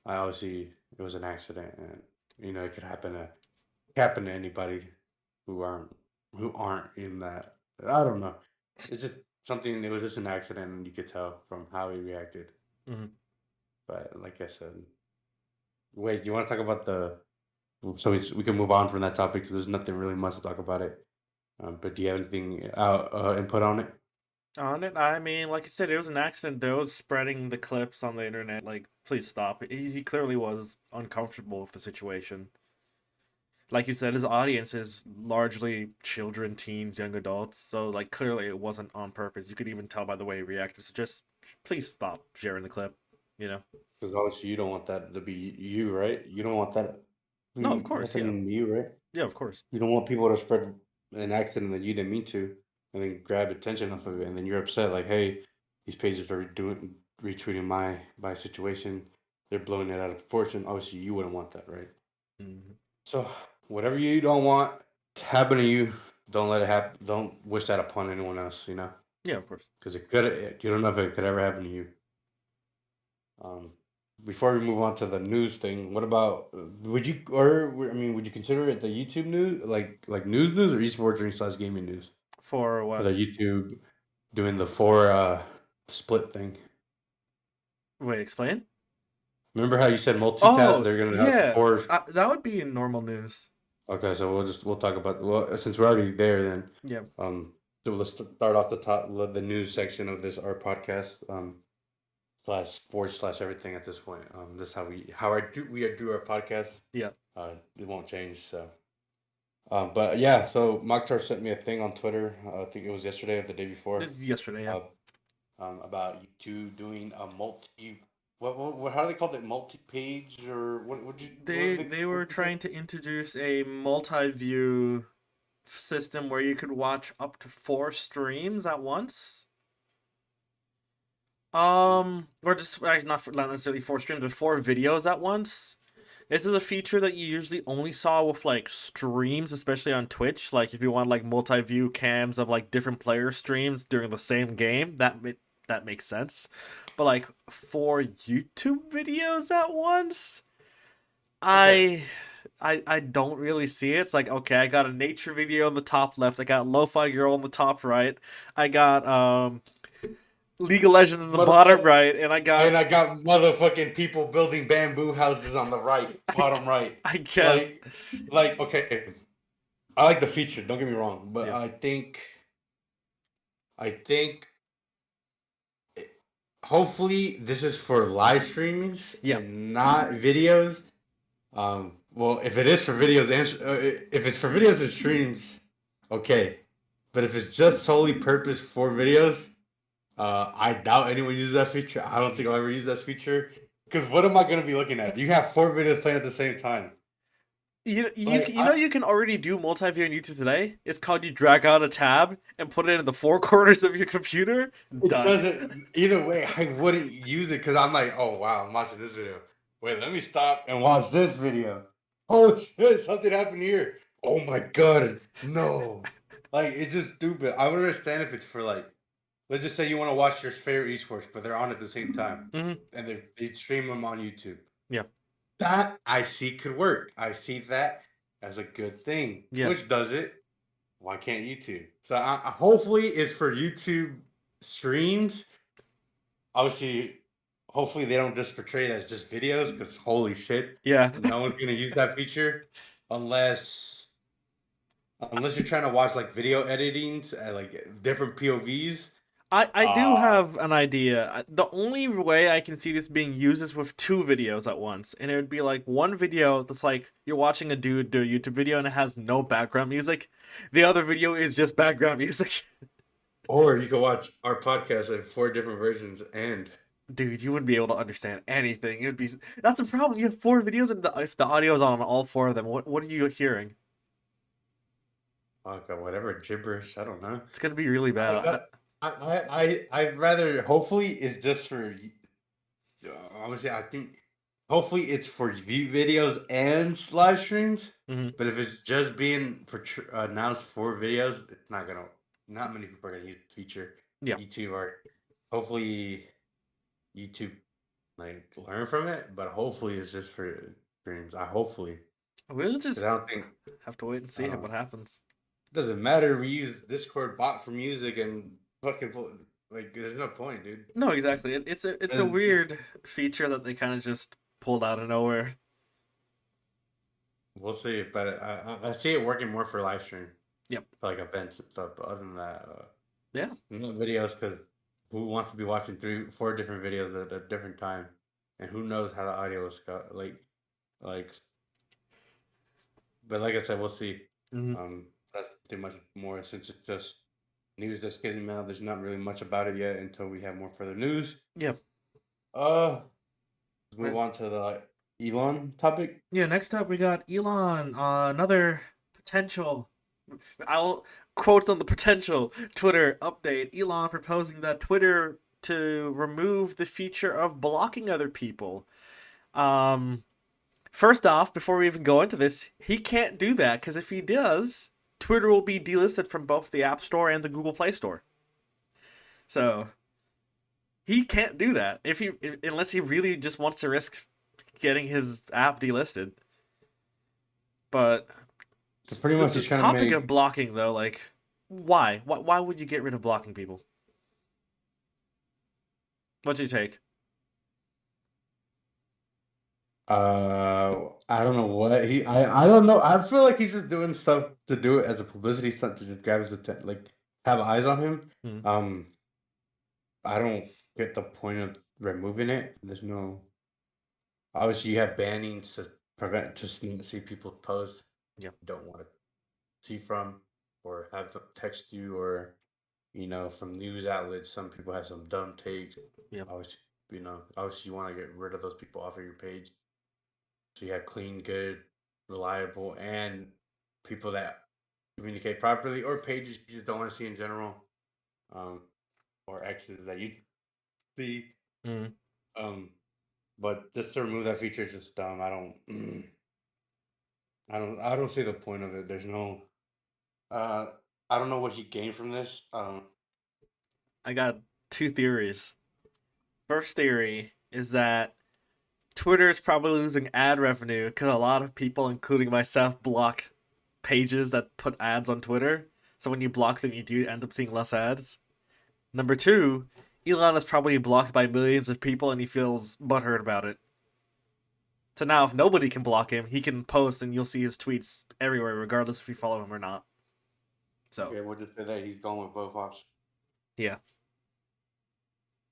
I obviously it was an accident, and it could happen to anybody who aren't who aren't in that. I don't know. It's just something. It was just an accident, and you could tell from how he reacted. Hmm. But like I said, wait, you want to talk about the? So we can move on from that topic because there's nothing really much to talk about it. But do you have anything input on it? On it, I mean, like I said, it was an accident. Those spreading the clips on the internet, like, please stop. He clearly was uncomfortable with the situation. Like you said, his audience is largely children, teens, young adults. So, like, clearly it wasn't on purpose. You could even tell by the way he reacted. So, just please stop sharing the clip. You know? Because obviously you don't want that to be you, right? You don't want that No, of course, yeah, happening to you, right? yeah, of course. You don't want people to spread an accident that you didn't mean to, and then grab attention off of it, and then you're upset, like, hey, these pages are doing retweeting my situation. They're blowing it out of proportion. Obviously, you wouldn't want that, right? Hmm. So whatever you don't want to happen to you, don't let it happen. Don't wish that upon anyone else. Yeah, of course. Because it could. You don't know if it could ever happen to you. Um, Before we move on to the news thing, what about would you consider it the YouTube news, like news or esports or slash gaming news For for the what? YouTube doing the four split thing? Wait, explain? Remember how you said multitask? Oh, They're gonna have yeah. four. That would be normal news. Okay, so we'll talk about since we're already there then. Yeah. Um, so let's start off the top the news section of this our podcast slash sports slash everything at this point. This is how I do our podcast. Yeah. It won't change. So, but yeah, so Mokhtar sent me a thing on Twitter. I think it was yesterday or the day before. This is yesterday, yeah. Uh, about YouTube doing a multi. What how do they call it? Multi-page or They were what trying to introduce a multi-view system where you could watch up to 4 streams at once. Or just like not necessarily 4 streams, but 4 videos at once. This is a feature that you usually only saw with like streams, especially on Twitch. Like if you want like multi-view cams of like different player streams during the same game, that makes sense. But like 4 YouTube videos at once, Okay. I I don't really see it. It's like, okay, I got a nature video on the top left, I got Lo-Fi Girl on the top right, I got League of Legends in the bottom Motherfucker. right, and I got And I got motherfucking people building bamboo houses on the right, I, bottom right. I guess. Like, okay, I like the feature. Don't get me wrong, but Yeah. I think hopefully this is for live streams Yeah. and not videos. Well, if it is for videos and if it's for videos and streams, okay. But if it's just solely purpose for videos, I doubt anyone uses that feature. I don't think I'll ever use that feature. Because what am I gonna be looking at? You have four videos playing at the same time. Like You can already do multi-view on YouTube today. It's called you drag out a tab and put it in the four corners of your computer. it Done. doesn't. Either way, I wouldn't use it because I'm like, oh wow, I'm watching this video. Wait, let me stop and watch this video. Oh shit, something happened here. Oh my god, no. Like it's just stupid. I would understand if it's for like, let's just say you want to watch your favorite esports, but they're on at the same time, Hmm. and they stream them on YouTube. Yeah. That I see could work. I see that as a good thing. Yeah. Twitch does it. Why can't YouTube? So hopefully it's for YouTube streams. Obviously, hopefully they don't just portray it as just videos because holy shit, Yeah. no one's gonna use that feature unless you're trying to watch like video editings at like different POVs. I do Uh have an idea. The only way I can see this being used is with 2 videos at once. And it would be like one video that's like you're watching a dude do a YouTube video and it has no background music. The other video is just background music. or you can watch our podcast in four different versions and Dude, you wouldn't be able to understand anything. It would be that's the problem. You have four videos, and if the audio is on all four of them, what are you hearing? Okay, whatever gibberish. I don't know. It's gonna be really I, bad. but I'd rather. Hopefully, it's just for. Obviously, I think. Hopefully, it's for view videos and live streams. Mhm. But if it's just being announced for videos, it's not gonna. Not many people are gonna use the feature. Yeah, YouTube or hopefully YouTube like learn from it, but hopefully it's just for streams. I hopefully we'll because just I don't think have to wait and I see don't know. what happens. It doesn't matter. We use Discord bot for music and fucking like there's no point, dude. No, exactly. It's a And weird feature that they kind of just pulled out of nowhere. we'll see, but I see it working more for live stream, Yep. for like events and stuff. But other than that, Yeah. no videos because who wants to be watching 4 different videos at a different time, and who knows how the audio is like. But like I said, we'll see. Hmm. That's too much more since it's just news that's getting out. There's not really much about it yet until we have more further news. Yeah. Uh, let's move Right. on to the Elon topic. Yeah. Next up, we got Elon. Another potential. I'll quote on the potential Twitter update. Elon proposing that Twitter to remove the feature of blocking other people. Um, First off, before we even go into this, he can't do that because if he does, Twitter will be delisted from both the App Store and the Google Play Store. So he can't do that unless he really just wants to risk getting his app delisted. But So pretty the, much the he's trying to topic of make. blocking though, like why would you get rid of blocking people? What's your take? I don't know what he. I don't know. I feel like he's just doing stuff to do it as a publicity stunt to just grab his attention, like have eyes on him. Hmm. I don't get the point of removing it. There's no. Obviously, you have bannings to prevent to see people post Yeah. you don't want to see from, or have to text you, or from news outlets. Some people have some dumb takes. Yeah. Obviously, obviously you want to get rid of those people off of your page. So you have clean, good, reliable, and people that communicate properly, or pages you just don't want to see in general, um, or exes that you see. Hmm. Um, but just to remove that feature is just dumb. I don't. I don't see the point of it. There's no. Uh, I don't know what he gained from this. I got two theories. First theory is that Twitter is probably losing ad revenue because a lot of people, including myself, block pages that put ads on Twitter. So when you block them, you do end up seeing less ads. Number two, Elon is probably blocked by millions of people and he feels butthurt about it. So now, if nobody can block him, he can post and you'll see his tweets everywhere, regardless if you follow him or not. So, Okay, we'll just say that he's going with both options. yeah.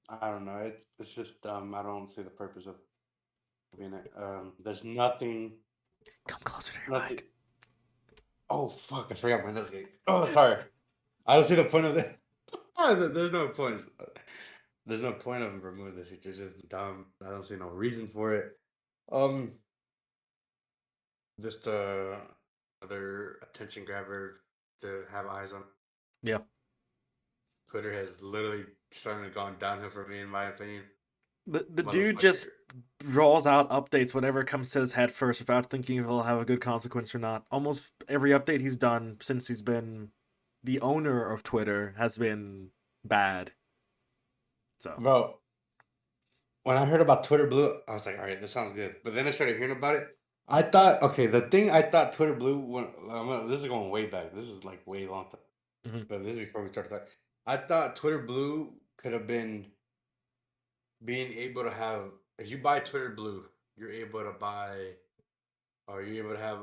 I don't know. It's just I don't see the purpose of doing it. There's nothing. Come closer to your Nothing. mic. Oh fuck! I forgot my nose gate. Oh, sorry. I don't see the point of it. There's no point. There's no point of removing this feature. It's just dumb. I don't see no reason for it. Um, just another attention grabber to have eyes on. Yeah. Twitter has literally started gone downhill for me, in my opinion. The dude just Motherfucker. rolls out updates whatever comes to his head first without thinking if it'll have a good consequence or not. Almost every update he's done since he's been the owner of Twitter has been bad. So, Bro, when I heard about Twitter Blue, I was like, all right, this sounds good. But then I started hearing about it. I thought, okay, the thing I thought Twitter Blue, this is going way back. This is like way long time. mhm. But this is before we started talking. I thought Twitter Blue could have been being able to have, if you buy Twitter Blue, you're able to buy, or you're able to have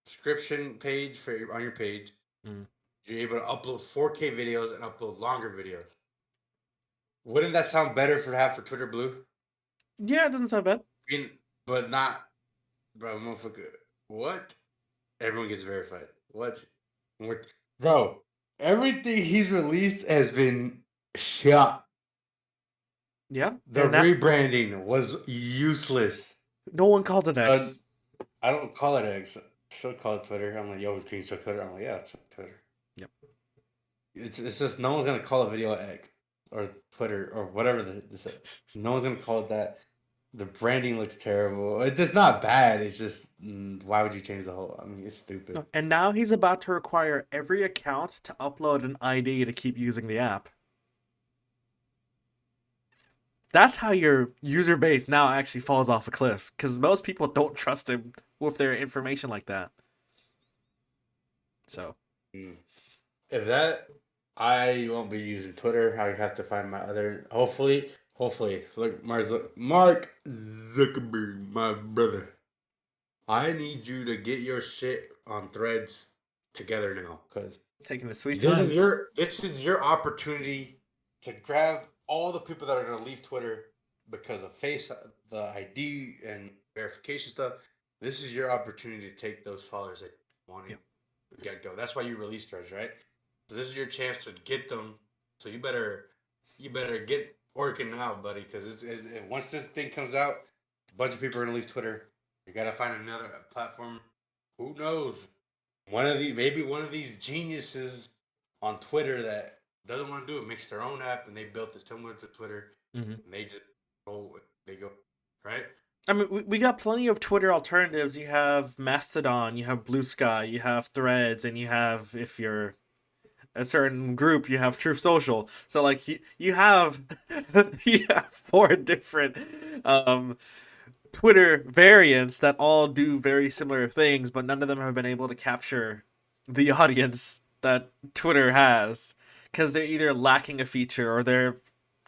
subscription page on your page. Mhm. You're able to upload 4K videos and upload longer videos. Wouldn't that sound better for to have for Twitter Blue? Yeah, it doesn't sound bad. Being, but not, bro, motherfucker. What? Everyone gets verified. What? Bro, everything he's released has been shot. Yeah, The and that rebranding was useless. no one calls it Uh, X. I don't call it X. Still call it Twitter. I'm like, yo, can you check Twitter? I'm like, yeah, check Twitter. Yep. It's just no one's gonna call a video X or Twitter or whatever this. No one's gonna call it that. The branding looks terrible. It's not bad. It's just why would you change the whole? I mean, it's stupid. No, and now he's about to require every account to upload an ID to keep using the app. That's how your user base now actually falls off a cliff because most people don't trust him with their information like that. So, Mm. If that, I won't be using Twitter. I have to find my other. Hopefully, look, Mark Zuckerberg, my brother. I need you to get your shit on Threads together now, because taking the sweet this is time. your opportunity to grab all the people that are gonna leave Twitter because of the ID and verification stuff. This is your opportunity to take those followers that you want Yep. to get go. That's why you released Threads, right? So this is your chance to get them. So you better get working now, buddy, because once this thing comes out, a bunch of people are gonna leave Twitter. You gotta find another platform. Who knows? Maybe one of these geniuses on Twitter that doesn't want to do it makes their own app and they built it similar to Twitter Mm-hmm. and they just go right. I mean, we got plenty of Twitter alternatives. You have Mastodon, you have Blue Sky, you have Threads, and you have, if you're a certain group, you have Truth Social. So like you have you have four different um, Twitter variants that all do very similar things, but none of them have been able to capture the audience that Twitter has because they're either lacking a feature or their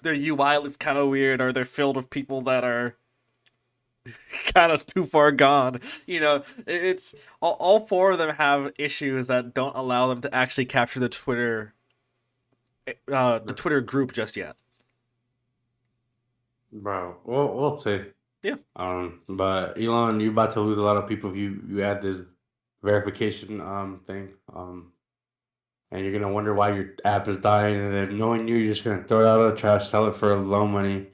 UI looks kind of weird or they're filled with people that are kind of too far gone. You know, it's all four of them have issues that don't allow them to actually capture the Twitter group just yet. Bro, we'll see. Yeah. But Elon, you about to lose a lot of people if you add this verification thing. And you're gonna wonder why your app is dying, and then knowing you're just gonna throw it out of the trash, sell it for low money.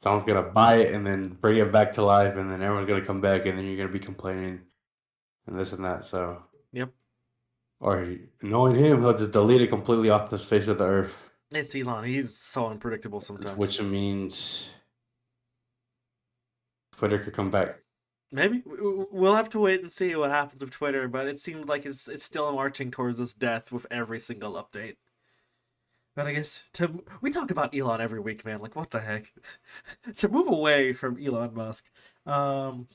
Someone's gonna buy it and then bring it back to life, and then everyone's gonna come back, and then you're gonna be complaining and this and that. So, Yep. or knowing him, he'll just delete it completely off the face of the earth, It's Elon. He's so unpredictable sometimes. which means Twitter could come back. Maybe we'll have to wait and see what happens with Twitter, but it seems like it's still marching towards its death with every single update. But I guess we talk about Elon every week, man. Like what the heck? To move away from Elon Musk, um,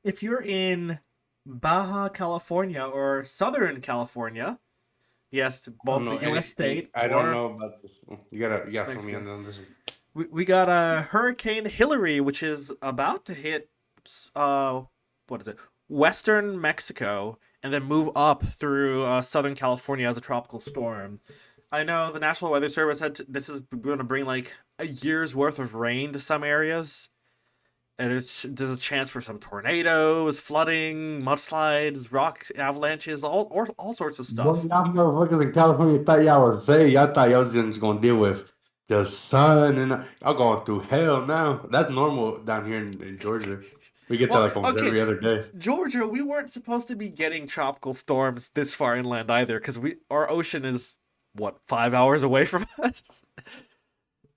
if you're in Baja California or Southern California, yes, I don't both know the U.S. any state I don't or know about this. You gotta fill me Mexico, in on this. we got Hurricane Hillary, which is about to hit uh what is it? Western Mexico and then move up through Southern California as a tropical storm. I know the National Weather Service this is going to bring like a year's worth of rain to some areas. And there's a chance for some tornadoes, flooding, mudslides, rock avalanches, all sorts of Boy, stuff. y'all motherfuckers in California thought y'all thought y'all was just gonna deal with the sun and y'all going through hell now. That's normal down here in Georgia. We get that Well, like almost okay, every other day. Georgia, we weren't supposed to be getting tropical storms this far inland either, because our ocean is what 5 hours away from us.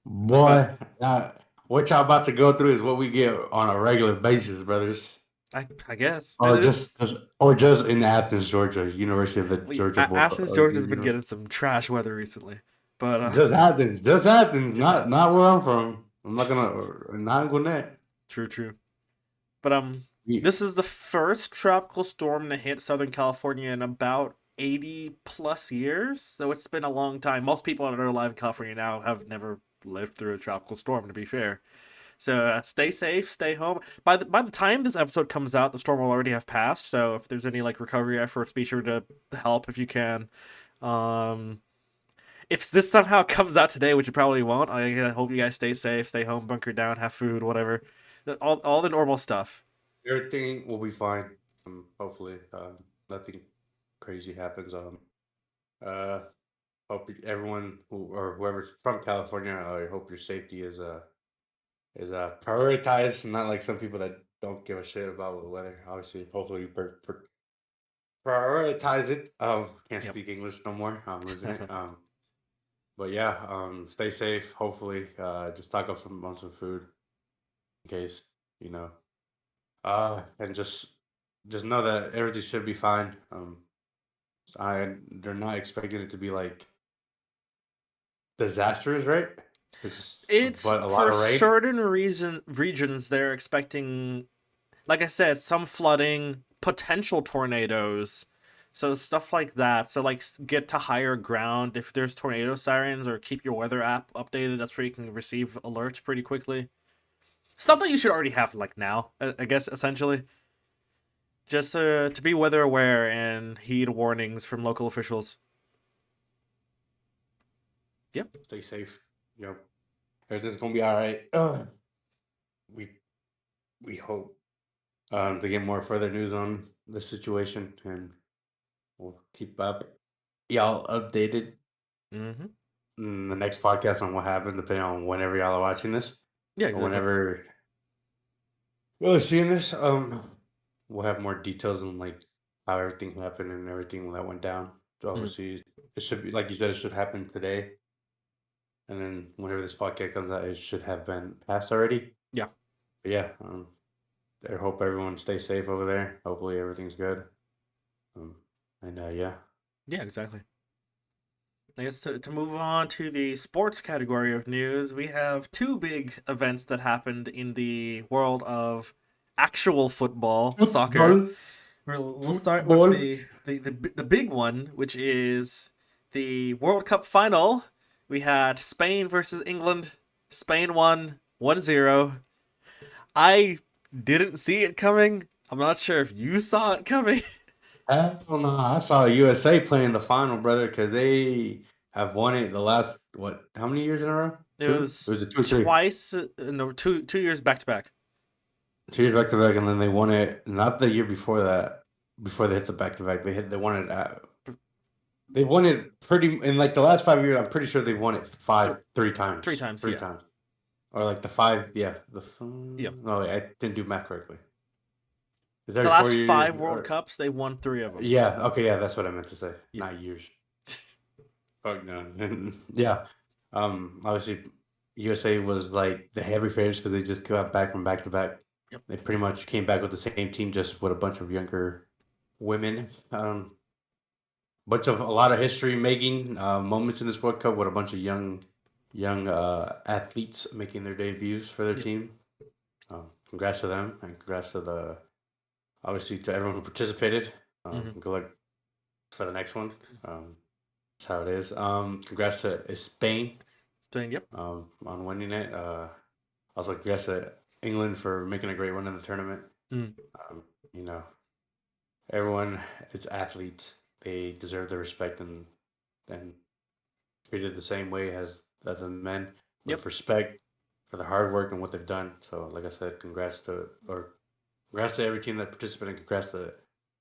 But Boy, what y'all about to go through is what we get on a regular basis, brothers. I guess Or just in Athens, Georgia, University of the Georgia Athens, Georgia's been getting some trash weather recently. But just Athens, just not where I'm from. I'm not gonna not Gwinnett. true, true. But this is the first tropical storm to hit Southern California in about 80 plus years. So it's been a long time. Most people that are alive in California now have never lived through a tropical storm, to be fair. So stay safe, stay home. By the time this episode comes out, the storm will already have passed. So if there's any like recovery efforts, be sure to help if you can. Um, if this somehow comes out today, which it probably won't, I hope you guys stay safe, stay home, bunker down, have food, whatever, all the normal stuff. Everything will be fine. Hopefully, nothing crazy happens. Uh, hope everyone or whoever's from California, I hope your safety is prioritize, not like some people that don't give a shit about the weather. Obviously, hopefully, prioritize it. Can't Yep. speak English no more. I'm losing it. But yeah, stay safe. Hopefully, just stock up on some food in case you know. And just know that everything should be fine. They're not expecting it to be like disasters, right? It's But a lot for of rain. certain regions they're expecting, like I said, some flooding, potential tornadoes. So stuff like that. So like get to higher ground if there's tornado sirens, or keep your weather app updated. That's where you can receive alerts pretty quickly. Stuff that you should already have like now, I guess essentially. Just to be weather aware and heed warnings from local officials. Yep. Stay safe. You know, everything's gonna be all right. We we hope to get more further news on the situation, and we'll keep up y'all updated Mm-hmm. in the next podcast on what happened, depending on whenever y'all are watching this Yeah, or exactly. whenever you're seeing this. We'll have more details on like how everything happened and everything that went down. So Mm. obviously, it should be like you said, it should happen today, and then whenever this podcast comes out, it should have been passed already. Yeah. But yeah, I hope everyone stays safe over there. Hopefully, everything's good. Um, and yeah, Yeah, exactly. I guess to move on to the sports category of news, we have two big events that happened in the world of actual football, soccer. football, We'll start with football. the big one, which is the World Cup final. We had Spain versus England. Spain won 1-0. I didn't see it coming. I'm not sure if you saw it coming. Hell no! I saw USA playing the final, brother, because they have won it the last what? How many years in a row? It Two? It was was a 2 or 3. twice, no, 2 years back to back. 2 years back to back, and then they won it not the year before that. Before they hit the back to back, they won it at they won it pretty in like the last 5 years. I'm pretty sure they won it Th- three three times, times, three yeah. times, or like the five. Yeah, Yeah. no, wait, I didn't do math correctly. Is The every four last years five World or Cups, they won three of them. yeah? Okay, yeah, that's what I meant to say. Yeah. Not years. Fuck no. Yeah. Obviously, USA was like the heavy favorites because they just got back from back to back. Yep. They pretty much came back with the same team, just with a bunch of younger women. A lot of history making moments in this World Cup with a bunch of young athletes making their debuts for their Yep. team. Congrats to them, and congrats to obviously to everyone who participated. Mm-hmm. Good luck for the next one. That's how it is. Congrats to Spain Saying yep. on winning it. Also, congrats to England for making a great run in the tournament. Mm. Um, you know, everyone is athletes. They deserve the respect and treated the same way as the men Yep. with respect for the hard work and what they've done. So, like I said, congrats to every team that participated. And congrats to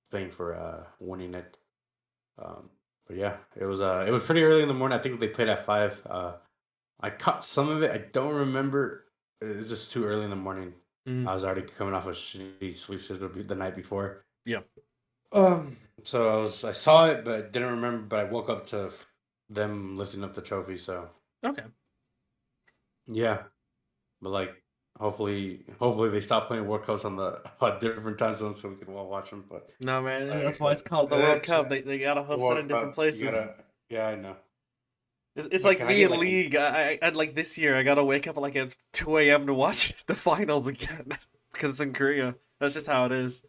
Spain for winning it. Um, but yeah, it was pretty early in the morning. I think they played at 5. I caught some of it. I don't remember. It was just too early in the morning. Mm. I was already coming off a shitty sleep schedule the night before. Yeah. Um, so I saw it, but didn't remember. But I woke up to them lifting up the trophy. So Okay. yeah, but like hopefully they stop playing World Cups on the on different time zones so we can all watch them. But No, man. like I That's why it's said, called the World it's Cup. They gotta host it in World different Cup. You places. gotta, yeah, I know. It's But like can I me get in like an league. I like this year. I gotta wake up like at 2 a.m. to watch the finals again because it's in Korea. That's just how it is.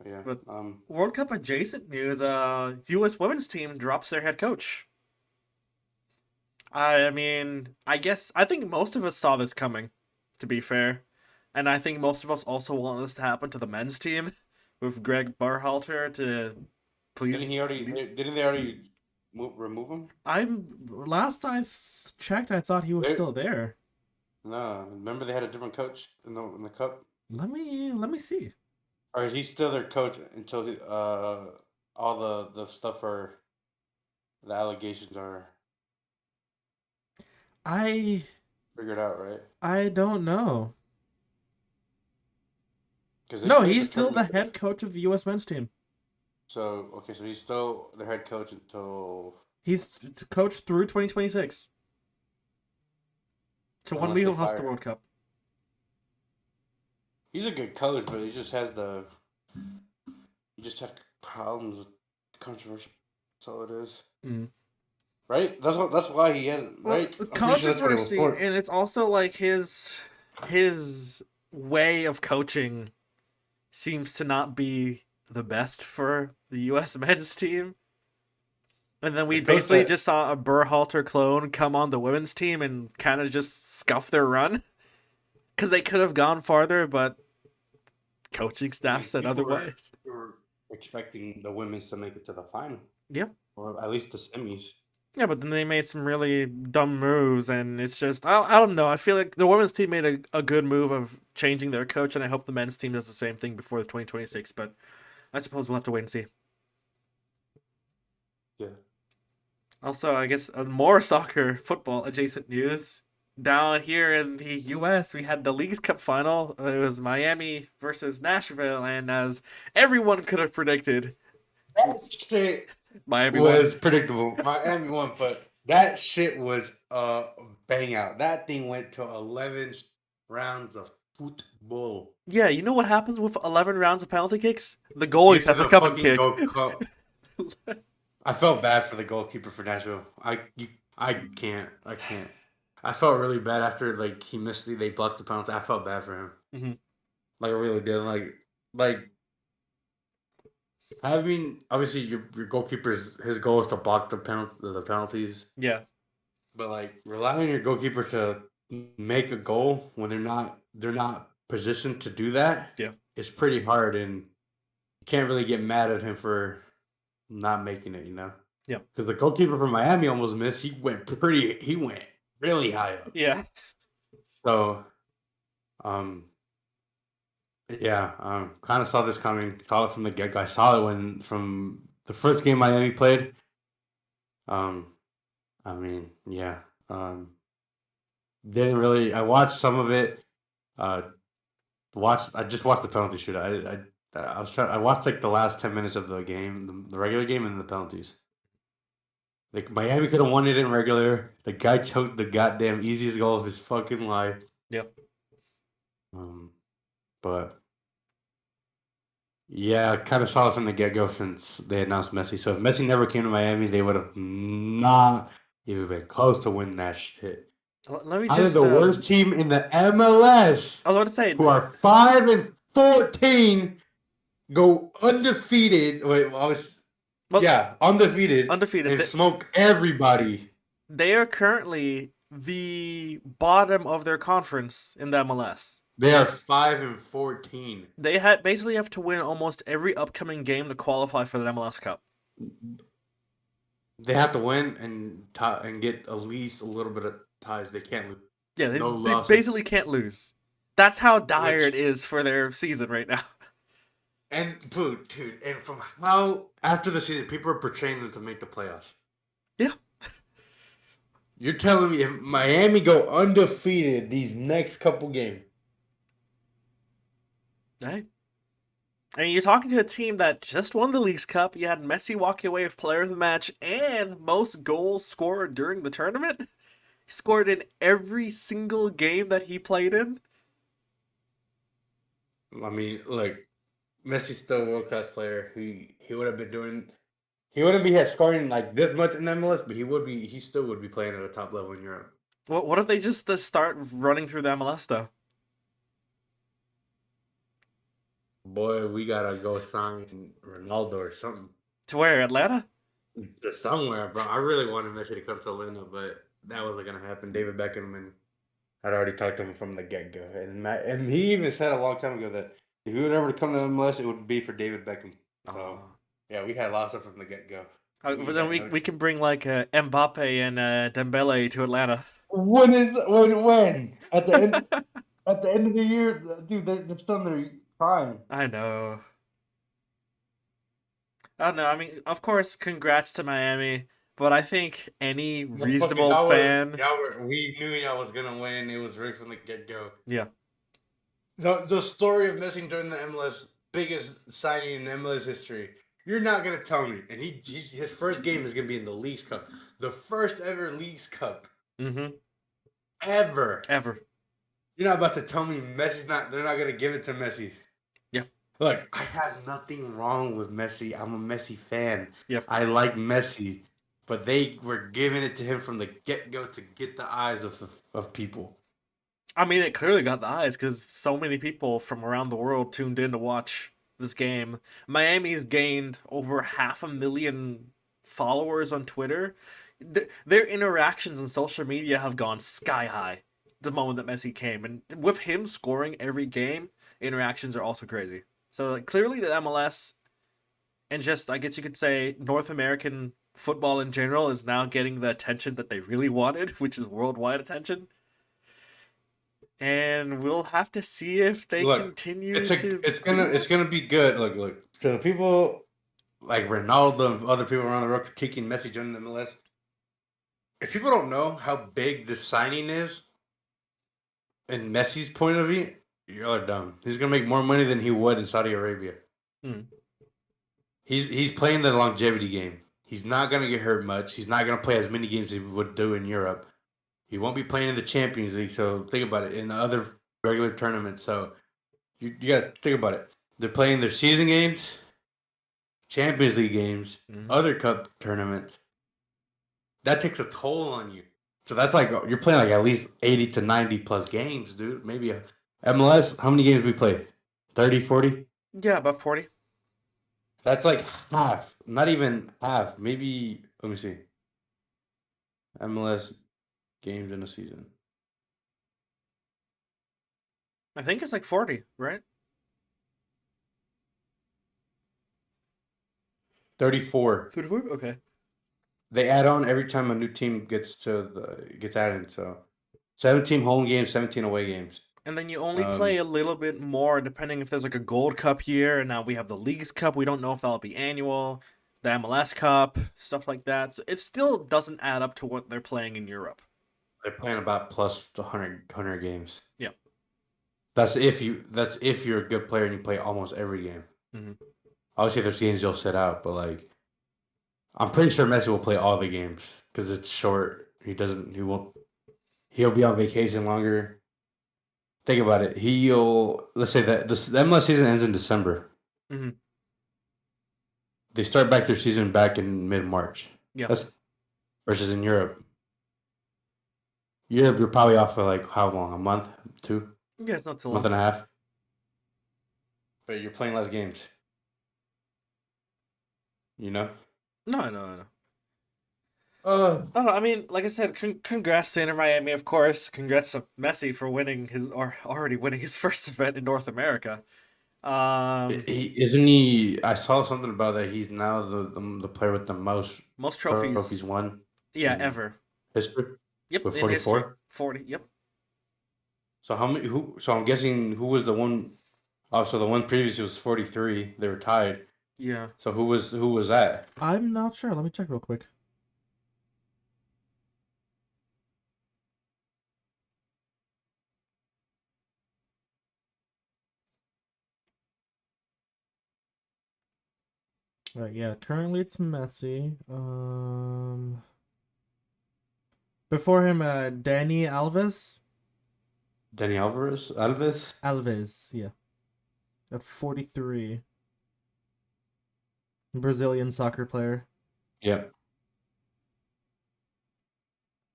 yeah But World Cup adjacent news: U.S. women's team drops their head coach. I mean, I think most of us saw this coming. To be fair, and I think most of us also want this to happen to the men's team, with Greg Berhalter to please leave. didn't they already remove him? I'm last checked, I thought he was They still there. No, remember they had a different coach in the cup, Let me see. or he's still their coach until all the stuff are the allegations are. I figured out, right? I don't know. Because they No, played the he's still the tournament. head coach of the U.S. men's team. So okay, so he's still the head coach until He's coached through 2026. So when we unless they host the fire World him. Cup. He's a good coach, but he just had problems with controversy. That's all it is. Mm. Right? That's why he hasn't. Well, Right? I'm pretty sure that's what it was controversy, for. and it's also like his way of coaching seems to not be the best for the U.S. men's team. And then we The coach basically that just saw a Berhalter clone come on the women's team and kind of just scuff their run because they could have gone farther, but coaching I staff mean, said otherwise. people were expecting the women's to make it to the final Yeah. or at least the semis. Yeah, but then they made some really dumb moves, and it's just I don't know. I feel like the women's team made a good move of changing their coach, and I hope the men's team does the same thing before the 2026. But I suppose we'll have to wait and see. Yeah. Also, I guess more soccer football adjacent news. Down here in the U.S., we had the Leagues Cup final. It was Miami versus Nashville, and as everyone could have predicted, That shit Miami won. was predictable. Miami won, but that shit was a bang out. That thing went to 11 rounds of football. Yeah, you know what happens with 11 rounds of penalty kicks? The goalies Dude, have there's to a come and fucking kick. goal call. I felt bad for the goalkeeper for Nashville. I can't. I can't. I felt really bad after like he missed they blocked the penalty. I felt bad for him. Hmm. Like I really did. Like having obviously your goalkeeper's his goal is to block the penalties, Yeah, but like relying on your goalkeeper to make a goal when they're not positioned to do that yeah, is pretty hard, and you can't really get mad at him for not making it. yeah, Because the goalkeeper from Miami almost missed. He went really high up. yeah. So um yeah, kind of saw this coming. Saw it from the get go. I saw it when from the first game Miami played. Um, I mean, yeah. Didn't really. I watched some of it. Uh, I just watched the penalty shootout. I was trying. I watched like the last 10 minutes of the game, the regular game, and the penalties. Like Miami could have won it in regular. The guy choked the goddamn easiest goal of his fucking life. Yep. Um, but yeah, I kind of saw it from the get go since they announced Messi. So if Messi never came to Miami, they would have not even been close to winning that shit. Let me How did just the worst team in the MLS, I was about to say who are 5-14, go undefeated? Wait, well, well undefeated undefeated. and smoke everybody. They are currently the bottom of their conference in the MLS. They are 5-14. They had basically have to win almost every upcoming game to qualify for the MLS Cup. They have to win and get at least a little bit of ties. They can't lose. Yeah, No they losses. basically can't lose. That's how dire it Which is for their season right now. dude, and from how after the season people are portraying them to make the playoffs. Yeah. You're telling me if Miami go undefeated these next couple games, Right. I mean, you're talking to a team that just won the League's Cup. You had Messi walking away with Player of the Match and most goals scored during the tournament. He scored in every single game that he played in. I mean, look, Messi's still a world class player. He would have been doing. He wouldn't be scoring like this much in MLS, but he still would be playing at a top level in Europe. What if they just start running through the MLS though? Boy, we gotta go sign Ronaldo or something. To where, Atlanta? To somewhere, bro. I really wanted Messi to come to Atlanta, but that wasn't gonna happen. David Beckham and I'd already talked to him from the get go, and he even said a long time ago that if he would ever come to MLS, it would be for David Beckham. So Oh. yeah, we had lost it from the get go. But We then had we no. we can bring like Mbappe and Dembele to Atlanta. When at the end of the year, dude, they're still in their prime. I know. I don't know. I mean, of course, congrats to Miami. but I think any Motherfuckers, reasonable fan, we knew y'all was gonna win. It was right from the get go. yeah, The story of missing during the MLS, biggest signing in MLS history. You're not gonna tell me, and his first game is gonna be in the Leagues Cup, the first ever Leagues Cup mm-hmm, ever. ever, You're not about to tell me Messi's not. They're not gonna give it to Messi. yeah, Look, I have nothing wrong with Messi. I'm a Messi fan. yeah. I like Messi, but they were giving it to him from the get go to get the eyes of people. I mean, it clearly got the eyes because so many people from around the world tuned in to watch this game. Miami's gained over 500,000 followers on Twitter. Their interactions on social media have gone sky high the moment that Messi came, and with him scoring every game, interactions are also crazy. So like, clearly, the MLS and just I guess you could say North American football in general is now getting the attention that they really wanted, which is worldwide attention. And we'll have to see if they Look, continue to do it's that. gonna be good. Look. So the people like Ronaldo and other people around the world critiquing Messi joining the MLS. If people don't know how big this signing is, in Messi's point of view, y'all are dumb. He's gonna make more money than he would in Saudi Arabia. Mm. He's playing the longevity game. He's not gonna get hurt much. He's not gonna play as many games as he would do in Europe. He won't be playing in the Champions League. So think about it in the other regular tournaments. So you gotta think about it. They're playing their season games, Champions League games, Mm. other cup tournaments. That takes a toll on you. So that's like you're playing like at least 80 to 90 plus games, dude. Maybe a MLS. How many games we play? 30, 40? Yeah, about 40. That's like half. Not even half. Maybe let me see. MLS games in a season. I think it's like 40, right? 34. 34? Okay. They add on every time a new team gets added. So 17 home games, 17 away games. And then you only play Um, a little bit more depending if there's like a Gold Cup year, and now we have the Leagues Cup. We don't know if that'll be annual, the MLS Cup, stuff like that. So it still doesn't add up to what they're playing in Europe. they're playing about plus 100 games. Yeah. That's if you're a good player and you play almost every game. Mm-hmm. Obviously, there's games you'll sit out, but like I'm pretty sure Messi will play all the games because it's short. He doesn't. He won't. He'll be on vacation longer. Think about it. He'll let's say that the MLS season ends in December. Mm-hmm. They start back their season back in mid March. Yeah. That's versus in Europe. Europe, you're probably off for like how long? A month, two, Yeah, it's not too month long. and a half. But you're playing less games. You know. No, I know, I know. Uh, I don't know. I mean, like I said, congrats to Inter Miami, of course. Congrats to Messi for winning his or already winning his first event in North America. Um, isn't he? I saw something about that. He's now the player with the most most trophies trophies, won yeah, in ever. history Yep, with in history, 44. 40. Yep. So how many? Who? So I'm guessing who was the one? Oh, so the one previously was 43. They were tied. Yeah. So who was that? I'm not sure. Let me check real quick. Right, yeah. Currently, it's Messi. Before him, Danny Alves. Danny Alves. Alves, yeah, at 43. Brazilian soccer player. Yeah.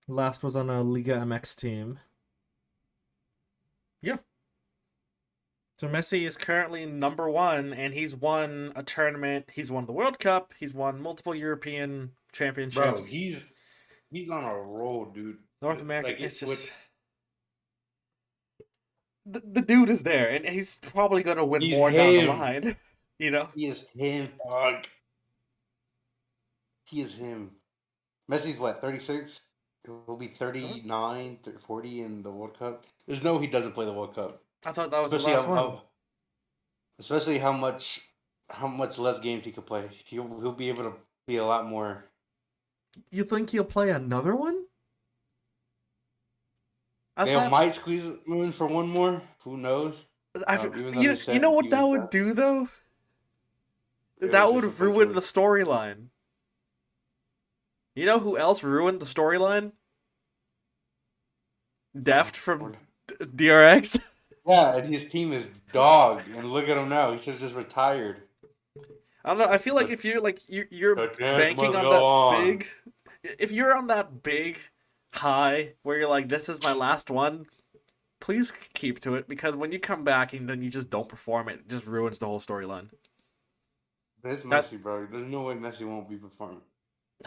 Last was on a Liga MX team. Yeah. So Messi is currently number one, and he's won a tournament. He's won the World Cup. He's won multiple European Bro, championships. he's on a roll, dude. North American. Like It's it with just the dude is there, and he's probably gonna win he's more down the him. line. You know. He is him, dog. He is him. Messi's what, 36? He'll be 39, 40 in the World Cup. There's no he doesn't play the World Cup. I thought that was his Especially last one. especially how much less games he could play. He'll be able to be a lot more. You think he'll play another one? I They thought might squeeze him in for one more. Who knows? Even though they you said know what he that was would done, do though? it was That just a would bunch ruin of. the storyline. You know who else ruined the storyline? Deft from DRX. Yeah, and his team is dog. And look at him now. He should have just retired. I don't know. I feel like But if you're like you're the dance banking must on go that on. big, if you're on that big high where you're like, this is my last one, please keep to it because when you come back and then you just don't perform, it just ruins the whole storyline. It's That Messi, bro. There's no way Messi won't be performing.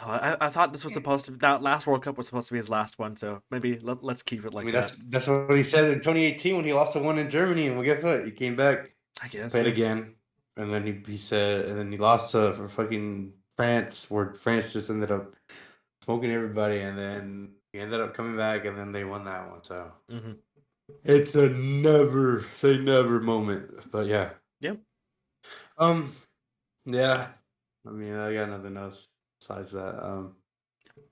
I thought this was supposed to that last World Cup was supposed to be his last one, so maybe let's keep it I like mean, that. that's what he said in 2018 when he lost the one in Germany. And well, guess what? He came back, I guess, played yeah. again, and then he said, and then he lost to for fucking France, where France just ended up smoking everybody, and then he ended up coming back, and then they won that one. So Mm-hmm. it's a never say never moment. But yeah, Yeah. um, yeah. I mean, I got nothing else besides that.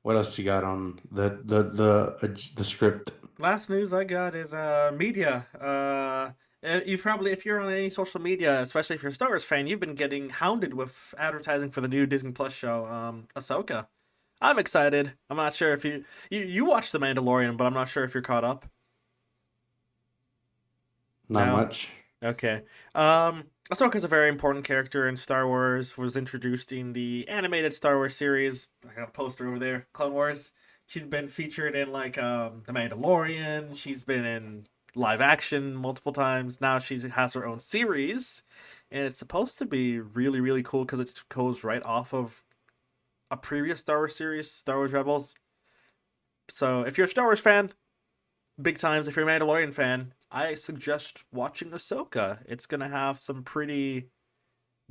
What else you got on the script? Last news I got is media. You probably if you're on any social media, especially if you're a Star Wars fan, you've been getting hounded with advertising for the new Disney Plus show, Ahsoka. I'm excited. I'm not sure if you watched The Mandalorian, but I'm not sure if you're caught up. Not No. much. Okay. Ahsoka's a very important character in Star Wars. Was introduced in the animated Star Wars series. I got a poster over there. Clone Wars. She's been featured in like The Mandalorian. She's been in live action multiple times. Now she has her own series, and it's supposed to be really really cool because it goes right off of a previous Star Wars series, Star Wars Rebels. So if you're a Star Wars fan, big times. If you're a Mandalorian fan, I suggest watching Ahsoka. It's gonna have some pretty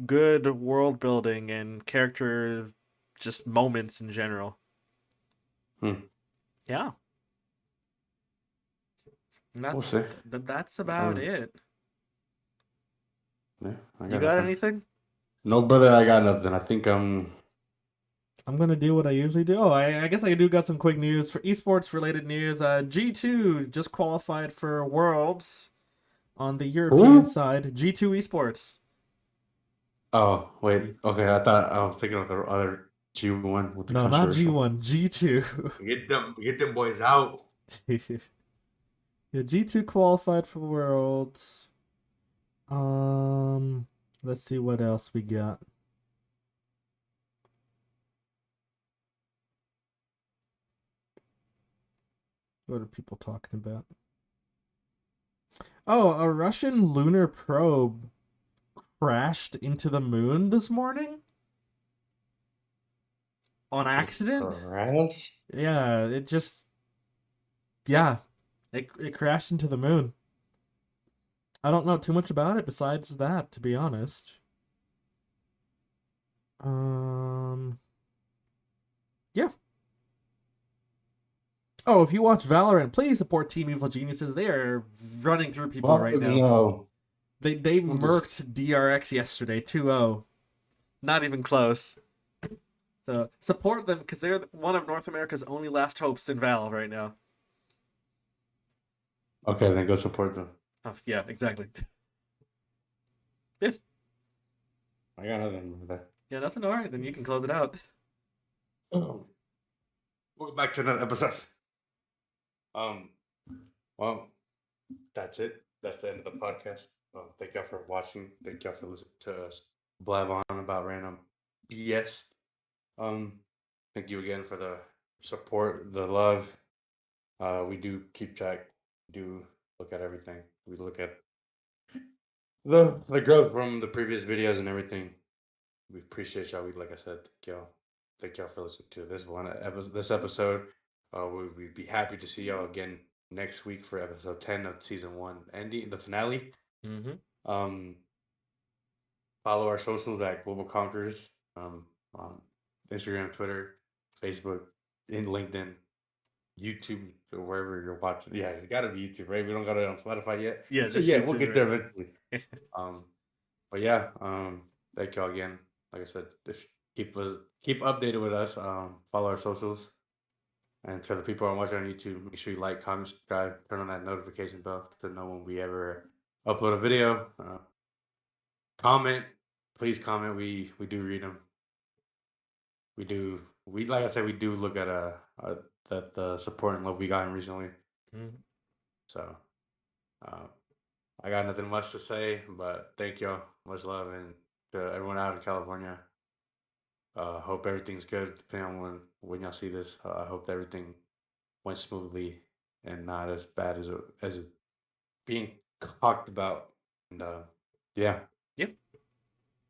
good world building and character just moments in general. Hmm. Yeah, and We'll see. that's about Um, it. yeah, I You got got nothing. anything? No, brother, I got nothing. I think I'm gonna do what I usually do. Oh, I guess I do got some quick news for esports related news. G2 just qualified for Worlds on the European who? side. G2 esports. Oh, wait. Okay, I thought I was thinking of the other G1 with the No, not controversial. G1, G2. Get them boys out. Yeah, G2 qualified for Worlds. Um, let's see what else we got. What are people talking about? Oh, a Russian lunar probe crashed into the moon this morning on It accident. crashed. Yeah, yeah, it crashed into the moon. I don't know too much about it besides that, to be honest. Um, yeah. Oh, if you watch Valorant, please support Team Evil Geniuses. They are running through people Fuck right now. no. They I'm just murked DRX yesterday 2-0. Not even close. So support them because they're one of North America's only last hopes in Val right now. okay. Then go support them. Oh, yeah, exactly. Yeah, I got nothing with that. yeah, nothing. All right, then you can close it out. Oh. Welcome back to another episode. Um. Well, that's it. That's the end of the podcast. Thank y'all for watching. Thank y'all for listening to us blab on about random BS. Um, thank you again for the support, the love. We do keep track, do look at everything. We look at the growth from the previous videos and everything. We appreciate y'all. We like I said, thank y'all for listening to this episode. We'd be happy to see y'all again next week for episode 10 of season 1 and the finale. Mm-hmm. Um, follow our socials at Global Conquerors on Instagram, Twitter, Facebook, in LinkedIn, YouTube, or wherever you're watching. Yeah, it gotta be YouTube, right? We don't got it on Spotify yet. Yeah, But just yeah, we'll YouTube get right there now. eventually. But yeah, thank y'all again. Like I said, keep updated with us. Follow our socials. And to the people who are watching on YouTube, make sure you like, comment, subscribe, turn on that notification bell to know when we ever upload a video. Comment, please comment. We do read them. We do. We like I said, we do look at the support and love we gotten recently. Mhm. So uh, I got nothing much to say, but thank y'all. Much love, and to everyone out in California. Hope everything's good. Depending on when y'all see this, I hope that everything went smoothly and not as bad as it's being talked about. And yeah, Yep.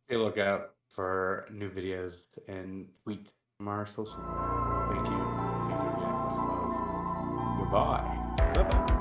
be look out for new videos and tweet from our social. Thank you. Thank you again. Much love. Goodbye. Bye bye.